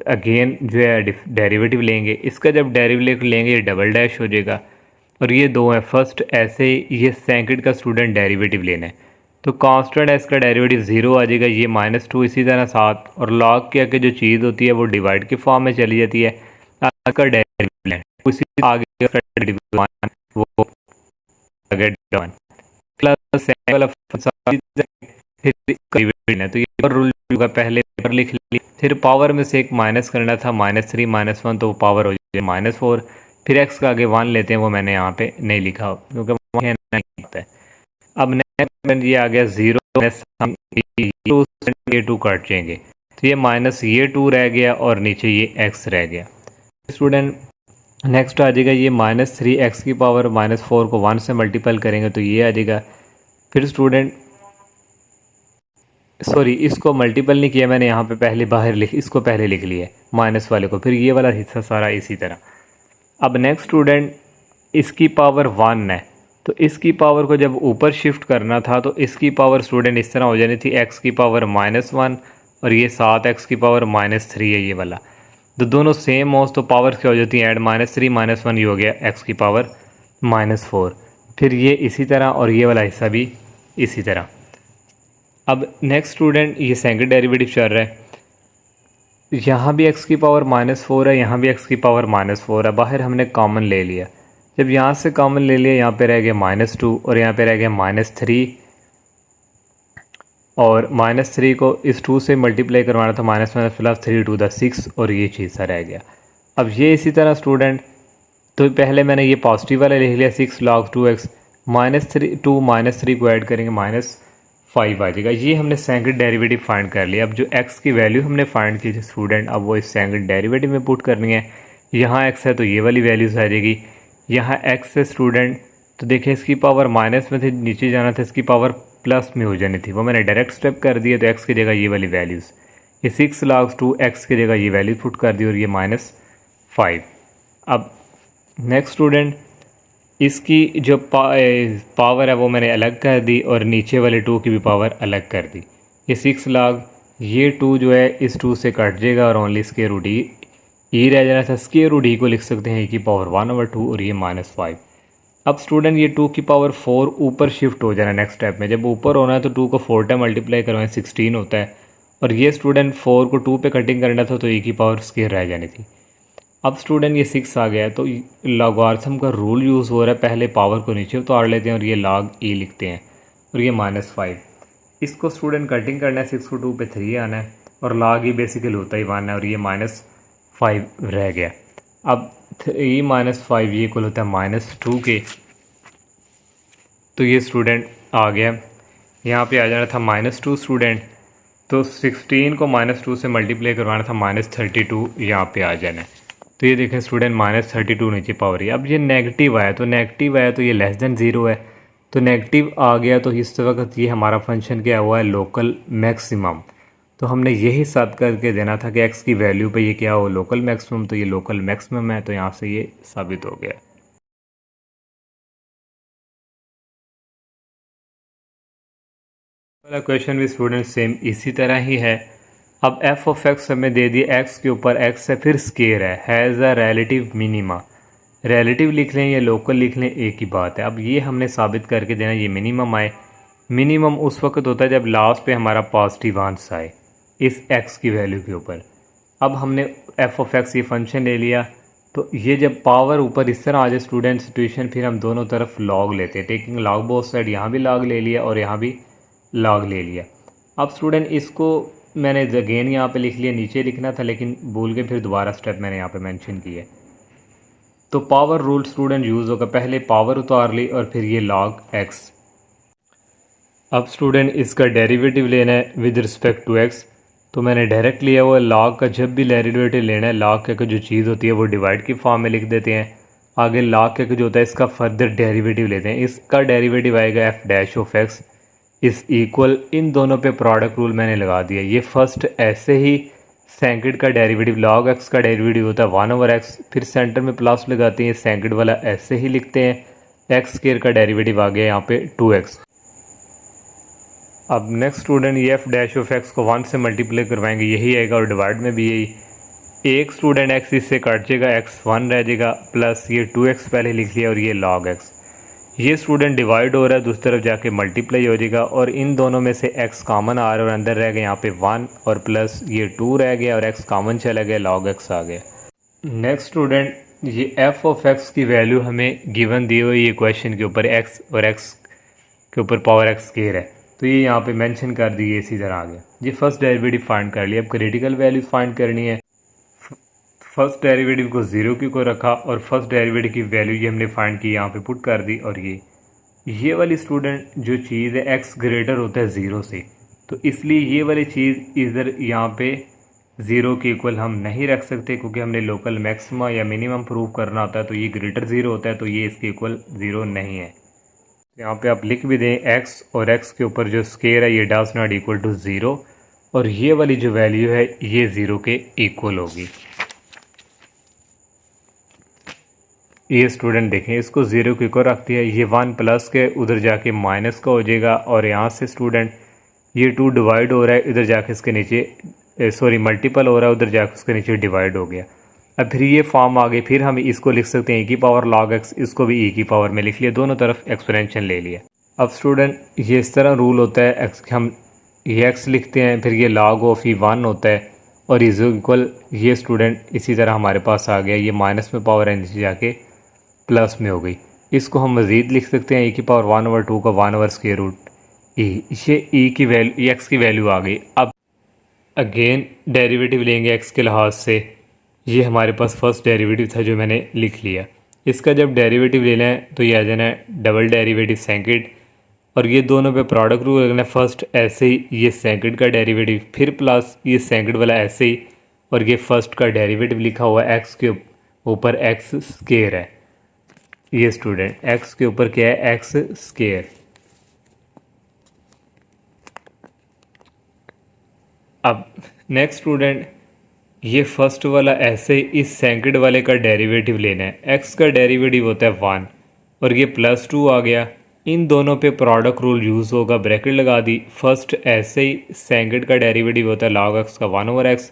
अगेन जो है डेरिवेटिव लेंगे, इसका जब डेरिवेटिव लेंगे ये डबल डैश हो जाएगा, और ये दो हैं फर्स्ट ऐसे ही, ये सेकंड का स्टूडेंट डेरिवेटिव लेना है, तो कांस्टेंट है इसका डेरिवेटिव 0 आ जाएगा, ये -2 इसी तरह 7, और लॉग के आगे जो चीज़ होती है वो डिवाइड की फॉर्म में चली जाती है, का डेरिवेटिव उसी आगे वो प्लस वाला तो ये रूल का पहले लिख ली, फिर पावर में से एक माइनस करना था, -3 -1 तो पावर हो जाए -4, फिर x का आगे 1 लेते हैं, वो मैंने यहाँ पे नहीं लिखा क्योंकि नहीं होता है। अब नेक्स्ट ये आ गया 0, ये टू कट जाएंगे, तो ये माइनस ये टू रह गया और नीचे ये एक्स रह गया। स्टूडेंट नेक्स्ट आ जाएगा ये माइनस थ्री एक्स की पावर माइनस फोर को वन से मल्टीपल करेंगे तो ये आ जाएगा। फिर स्टूडेंट सॉरी, इसको मल्टीपल नहीं किया मैंने, यहाँ पे पहले बाहर इसको पहले लिख लिया माइनस वाले को, फिर ये वाला हिस्सा सारा इसी तरह। अब नेक्स्ट स्टूडेंट इसकी पावर वन है, तो इसकी पावर को जब ऊपर शिफ्ट करना था तो इसकी पावर स्टूडेंट इस तरह हो जानी थी, एक्स की पावर माइनस वन और ये सात एक्स की पावर माइनस थ्री है ये वाला। तो दोनों सेम हो तो पावर क्या हो जाती है add, minus three minus one, ये हो गया एक्स की पावर माइनस फोर। फिर ये इसी तरह और ये वाला हिस्सा भी इसी तरह। अब नेक्स्ट स्टूडेंट ये सेकंड डेरिवेटिव चल रहा है, यहाँ भी एक्स की पावर माइनस फोर है, यहाँ भी एक्स की पावर माइनस फोर है, बाहर हमने कॉमन ले लिया। जब यहाँ से कॉमन ले लिया यहाँ पे रह गया माइनस टू और यहाँ पे रह गया माइनस थ्री, और माइनस थ्री को इस टू से मल्टीप्लाई करवाना था, minus minus plus three two the six, और ये चीज़ सा रह गया। अब ये इसी तरह स्टूडेंट, तो पहले मैंने ये पॉजिटिव वाला लिख लिया six log two x, minus three to minus three को ऐड करेंगे माइनस फाइव आ जाएगा। ये हमने सेकंड डेरिवेटिव फाइंड कर लिया। अब जो एक्स की वैल्यू हमने फाइंड की थी स्टूडेंट, अब वो इस सेकंड डेरिवेटिव में पुट करनी है। यहाँ एक्स है तो ये वाली वैल्यूज़ आ जाएगी, यहाँ एक्स है स्टूडेंट, तो देखिए इसकी पावर माइनस में थी, नीचे जाना था, इसकी पावर प्लस में हो जानी थी, वो मैंने डायरेक्ट स्टेप कर दिया, तो एक्स की जगह ये वाली वैल्यूज़, ये सिक्स लॉग टू एक्स की जगह ये वैल्यूज पुट कर दी और ये माइनस फाइव। अब नेक्स्ट स्टूडेंट इसकी जो पावर है वो मैंने अलग कर दी और नीचे वाले टू की भी पावर अलग कर दी। ये सिक्स लॉग ये टू जो है इस टू से कट जाएगा और ओनली स्क्वायर रूट ई रह जाना था। स्क्वायर रूट ई को लिख सकते हैं ई की पावर वन ओवर टू और ये माइनस फाइव। अब स्टूडेंट ये टू की पावर फोर ऊपर शिफ्ट हो जाना नेक्स्ट स्टेप में, जब ऊपर होना है तो टू को फोर टाइम मल्टीप्लाई करवाएं 16 होता है, और ये स्टूडेंट फोर को टू पे कटिंग करना था तो ई की पावर स्क्वायर रह जानी थी। अब स्टूडेंट ये सिक्स आ गया है तो लॉगरिथम का रूल यूज़ हो रहा है, पहले पावर को नीचे उतार लेते हैं और ये लॉग ई लिखते हैं और ये माइनस फाइव। इसको स्टूडेंट कटिंग करना है, सिक्स को टू पे थ्री आना है और लॉग ई बेसिकली होता ही वन है और ये माइनस फाइव रह गया। अब थ्री माइनस फाइव ये इक्वल होता है माइनस टू के, तो ये स्टूडेंट आ गया। यहाँ पे आ जाना था माइनस टू स्टूडेंट, तो 16 को माइनस टू से मल्टीप्लाई करवाना था, माइनस 32 यहाँ पे आ जाना है। तो ये देखें स्टूडेंट माइनस 32 नीचे पावर है। अब ये नेगेटिव आया तो ये लेस देन ज़ीरो है, तो नेगेटिव आ गया तो इस वक्त ये हमारा फंक्शन क्या हुआ है, लोकल मैक्सिमम। तो हमने यही साथ करके देना था कि एक्स की वैल्यू पे ये क्या हो, लोकल मैक्सिमम, तो ये लोकल मैक्सिमम है, तो यहाँ से ये साबित हो गया। वाला क्वेश्चन भी स्टूडेंट सेम इसी तरह ही है। अब एफ ऑफ एक्स हमें दे दिए, एक्स के ऊपर एक्स है फिर स्केयर है, has a relative minima. Relative लिख लें या लोकल लिख लें एक ही बात है। अब ये हमने साबित करके देना ये मिनिमम आए। मिनिमम उस वक्त होता है जब लास्ट पे हमारा पॉजिटिव आंसर आए इस एक्स की वैल्यू के ऊपर। अब हमने एफ ऑफ एक्स ये फंक्शन ले लिया, तो ये जब पावर ऊपर इस तरह आ जाए स्टूडेंट सिचुएशन, फिर हम दोनों तरफ लॉग लेते हैं, टेकिंग लॉग बोथ साइड, यहाँ भी लॉग ले लिया और यहाँ भी लॉग ले लिया। अब स्टूडेंट इसको मैंने अगेन यहाँ पे लिख लिया, नीचे लिखना था लेकिन भूल के फिर दोबारा स्टेप मैंने यहाँ पे मेंशन किया। तो पावर रूल स्टूडेंट यूज़ होगा, पहले पावर उतार ली और फिर ये लॉग एक्स। अब स्टूडेंट इसका डेरिवेटिव लेना है विद रिस्पेक्ट टू एक्स, तो मैंने डायरेक्ट लिया हुआ लॉग का। जब भी डेरिवेटिव लेना है लॉग का जो चीज़ होती है वो डिवाइड की फॉर्म में लिख देते हैं, आगे लॉग का जो होता है इसका फर्दर डेरिवेटिव लेते हैं। इसका डेरिवेटिव आएगा एफ डैश ऑफ एक्स इस इक्वल, इन दोनों पे प्रोडक्ट रूल मैंने लगा दिया। ये फर्स्ट ऐसे ही सेकंड का डेरिवेटिव लॉग एक्स का डेरिवेटिव होता है वन ओवर एक्स, फिर सेंटर में प्लस लगाते हैं, सेकंड वाला ऐसे ही लिखते हैं। एक्स स्क्वायर का डेरिवेटिव आ गया यहाँ पे 2x। अब नेक्स्ट स्टूडेंट ये एफ डैश ऑफ एक्स को 1 से मल्टीप्लाई करवाएंगे, यही आएगा और डिवाइड में भी यही। एक स्टूडेंट एक्स इससे कट जाएगा, एक्स 1 रह जाएगा, प्लस ये 2x पहले लिख लिया और ये लॉग एक्स। ये स्टूडेंट डिवाइड हो रहा है, दूसरी तरफ जाके मल्टीप्लाई हो जाएगा और इन दोनों में से x कॉमन आ रहा है और अंदर रह गया यहाँ पे 1 और प्लस ये 2 रह गया और x कॉमन चला गया, log x आ गया। नेक्स्ट स्टूडेंट ये f ऑफ x की वैल्यू हमें गिवन दी हुई है क्वेश्चन के ऊपर, x और x के ऊपर पावर x स्क्वायर है, तो ये यहाँ पे मेंशन कर दी, इसी तरह आ गया। ये फर्स्ट डेरिवेटिव फाइंड कर लिया। अब क्रिटिकल वैल्यू फाइंड करनी है। फर्स्ट डेरिवेटिव को ज़ीरो की को रखा और फर्स्ट डेरिवेटिव की वैल्यू ये हमने फाइंड की, यहाँ पे पुट कर दी। और ये वाली स्टूडेंट जो चीज़ है एक्स ग्रेटर होता है ज़ीरो से, तो इसलिए ये वाली चीज़ इधर यहाँ पे 0 के इक्वल हम नहीं रख सकते, क्योंकि हमने लोकल मैक्सिमा या मिनिमम प्रूव करना होता है, तो ये ग्रेटर 0 होता है, तो ये इसके इक्वल 0 नहीं है। यहाँ पे आप लिख भी दें x, और x के ऊपर जो स्केयर है ये डज नॉट इक्वल टू 0, और ये वाली जो वैल्यू है ये 0 के इक्वल होगी। ये स्टूडेंट देखें, इसको 0 के इक्वल रखती है, ये 1 प्लस के उधर जाके माइनस का हो जाएगा, और यहाँ से स्टूडेंट ये 2 डिवाइड हो रहा है, इधर जाके इसके नीचे सॉरी मल्टीपल हो रहा है, उधर जाके उसके नीचे डिवाइड हो गया। अब फिर ये फॉर्म आ गई, फिर हम इसको लिख सकते हैं e की पावर log x, इसको भी e की पावर में लिख लिया, दोनों तरफ एक्सपोनेंशियल ले लिया। अब स्टूडेंट ये इस तरह रूल होता है, x हम ये x लिखते हैं, फिर ये log ऑफ e 1 होता है, और इज इक्वल ये स्टूडेंट इसी तरह हमारे पास आ गया, ये माइनस में पावर है नीचे जाके प्लस में हो गई। इसको हम मज़ीद लिख सकते हैं e की पावर 1/2 का 1/√e, ये e की वैल्यू x की वैल्यू आ गई। अब अगेन डेरिवेटिव लेंगे x के लिहाज से, ये हमारे पास फर्स्ट डेरिवेटिव था जो मैंने लिख लिया। इसका जब डेरिवेटिव लेना है तो ये आ जाना है डबल डेरिवेटिव सेकंड, और ये दोनों पे प्रोडक्ट रूल लगना है, फर्स्ट ऐसे ही ये सेकंड का डेरिवेटिव, फिर प्लस ये सेकंड वाला ऐसे ही, और ये फर्स्ट का डेरिवेटिव लिखा हुआ है x के ऊपर x स्केयर है। ये स्टूडेंट x के ऊपर क्या है, x स्केयर। अब नेक्स्ट स्टूडेंट ये फर्स्ट वाला ऐसे इस सेकंड वाले का डेरिवेटिव लेना है, x का डेरिवेटिव होता है 1 और ये +2 आ गया, इन दोनों पे प्रोडक्ट रूल यूज़ होगा, ब्रैकेट लगा दी। फर्स्ट ऐसे ही सेकंड का डेरिवेटिव होता है log x का 1/x,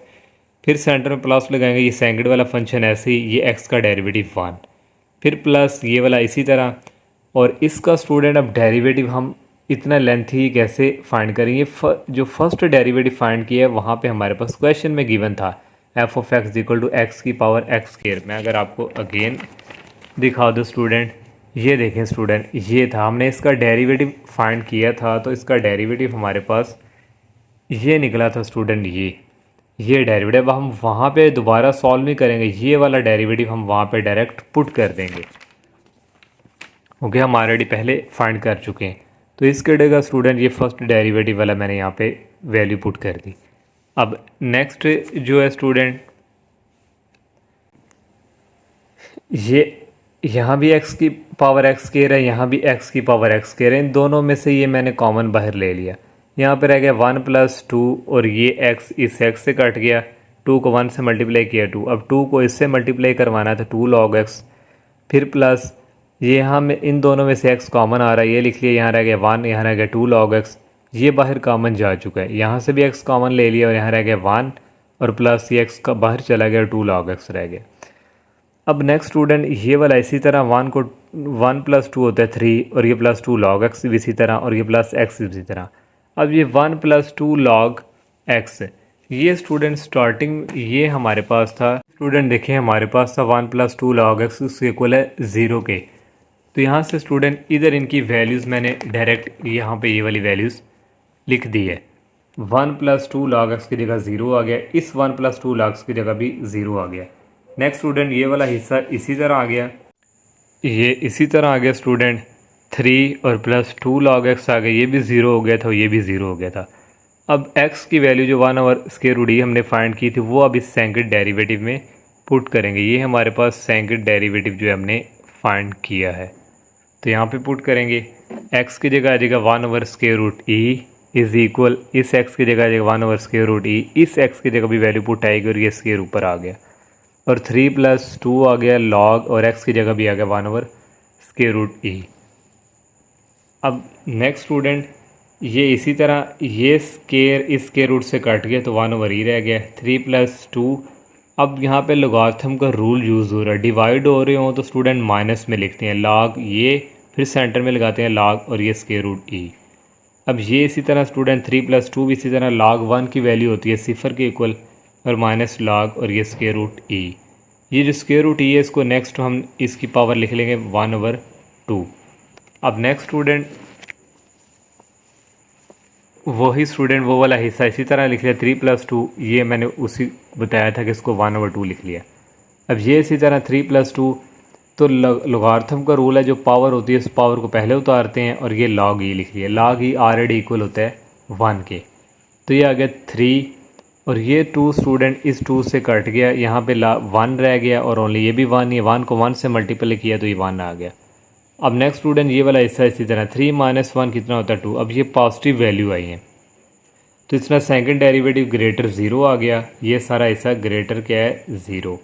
फिर सेंटर में प्लस लगाएंगे, ये सेकंड वाला फंक्शन ऐसे ही ये x का डेरिवेटिव 1, फिर प्लस ये वाला इसी तरह। और इसका स्टूडेंट अब डेरिवेटिव हम इतना लेंथी कैसे फाइंड करेंगे, जो फर्स्ट डेरिवेटिव फाइंड किया है वहाँ पे हमारे पास क्वेश्चन में गिवन था f of x equal to x की पावर x स्क्वायर। मैं अगर आपको अगेन दिखा दूँ स्टूडेंट, ये देखें स्टूडेंट, ये था हमने इसका डेरिवेटिव फाइंड किया था, तो इसका डेरिवेटिव हमारे पास ये निकला था स्टूडेंट, ये डेरिवेटिव हम वहाँ पे दोबारा सॉल्व नहीं करेंगे, ये वाला डेरिवेटिव हम वहाँ पे डायरेक्ट पुट कर देंगे, क्योंकि हम ऑलरेडी पहले फाइंड कर चुके हैं। तो इसके जगह स्टूडेंट ये फर्स्ट डेरिवेटिव वाला मैंने यहाँ पे वैल्यू पुट कर दी। अब नेक्स्ट जो है स्टूडेंट, ये यहाँ भी x की पावर x स्क्वायर है, यहाँ भी x की पावर x स्क्वायर है, इन दोनों में से ये मैंने कॉमन बाहर ले लिया। यहाँ पर रह गया 1 + 2 और ये x इस x से कट गया, 2 को 1 से मल्टीप्लाई किया 2, अब 2 को इससे मल्टीप्लाई करवाना था 2 log x, फिर प्लस ये यहाँ में इन दोनों में से x कॉमन आ रहा है, ये लिख लिया, यहाँ रह गया 1, यहाँ रह गया 2 log x, ये बाहर कॉमन जा चुका है, यहाँ से भी x कॉमन ले लिया और यहाँ रह गया 1 और प्लस ये x का बाहर चला गया, 2 log x रह गया। अब नेक्स्ट स्टूडेंट ये वाला इसी तरह 1 + 2 होता है 3 और ये +2 log x भी इसी तरह और ये प्लस x भी इसी तरह। अब ये 1 + 2 log x, ये स्टूडेंट स्टार्टिंग ये हमारे पास था स्टूडेंट, देखें हमारे पास था 1 + 2 log x, उसके इक्वल है 0 के। तो यहाँ से स्टूडेंट इधर इनकी वैल्यूज़ मैंने डायरेक्ट यहाँ पे ये वाली वैल्यूज़ लिख दी है, 1 + 2 log x की जगह 0 आ गया, इस 1 + 2 log x की जगह भी 0 आ गया। नेक्स्ट स्टूडेंट ये वाला हिस्सा इसी तरह आ गया, ये इसी तरह आ गया स्टूडेंट, 3 और +2 log x आ गया, ये भी 0 हो गया था, ये भी 0 हो गया था। अब x की वैल्यू जो 1/√e हमने फाइंड की थी वो अब इस सेकंड डेरिवेटिव में पुट करेंगे, ये हमारे पास सेकंड डेरिवेटिव जो है हमने फाइंड किया है, तो यहाँ पे पुट करेंगे, x की जगह आ जाएगा 1/√e इज़ इक्वल, इस x की जगह आ जाएगा 1/√e, इस x की जगह भी वैल्यू पुट आएगी और ये स्क्वायर ऊपर आ गया, और 3 + 2 आ गया log और x की जगह भी आ गया 1/√e। अब नेक्स्ट स्टूडेंट ये इसी तरह ये स्क्वायर इस स्क्वायर रूट से कट गया तो 1/e रह गया, 3 + 2। अब यहाँ पे लॉगरिथम का रूल यूज़ हो रहा है, डिवाइड हो रहे हो तो स्टूडेंट माइनस में लिखते हैं log, ये फिर सेंटर में लगाते हैं log और ये √e। अब ये इसी तरह स्टूडेंट 3 + 2 भी इसी तरह log 1 की वैल्यू होती है 0 के इक्वल और माइनस log और ये √e। ये जो √e है इसको नेक्स्ट हम इसकी पावर लिख लेंगे 1/2। अब नेक्स्ट स्टूडेंट वही स्टूडेंट वो वाला हिस्सा इसी तरह लिख लिया, 3 + 2, ये मैंने उसी बताया था कि इसको 1/2 लिख लिया। अब ये इसी तरह 3 + 2, तो लॉगरिथम का रूल है, जो पावर होती है उस पावर को पहले उतारते हैं और ये log e लिख लिया, log e ऑलरेडी इक्वल होता है 1 के। तो ये आ गया 3 और ये 2 स्टूडेंट इस 2 से कट गया, यहाँ पे 1 रह गया और ओनली ये भी 1, ये 1 को 1 से मल्टीप्लाई किया तो ये 1 आ गया। अब नेक्स्ट स्टूडेंट ये वाला हिस्सा इसी तरह 3 - 1 कितना होता है 2। अब ये पॉजिटिव वैल्यू आई है तो इसमें सेकंड डेरिवेटिव ग्रेटर 0 आ गया, ये सारा हिस्सा ग्रेटर क्या है 0।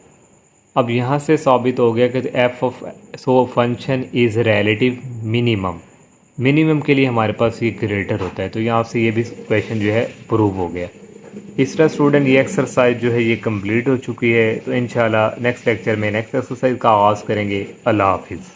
अब यहाँ से साबित हो गया कि F of function is relative minimum, minimum के लिए हमारे पास ये ग्रेटर होता है, तो यहाँ से ये भी क्वेश्चन जो है प्रूव हो गया। इस तरह स्टूडेंट ये एक्सरसाइज जो है ये कंप्लीट हो चुकी है। तो इंशाल्लाह नेक्स्ट लेक्चर में नेक्स्ट एक्सरसाइज का आगाज़ करेंगे। अल्लाह हाफिज़।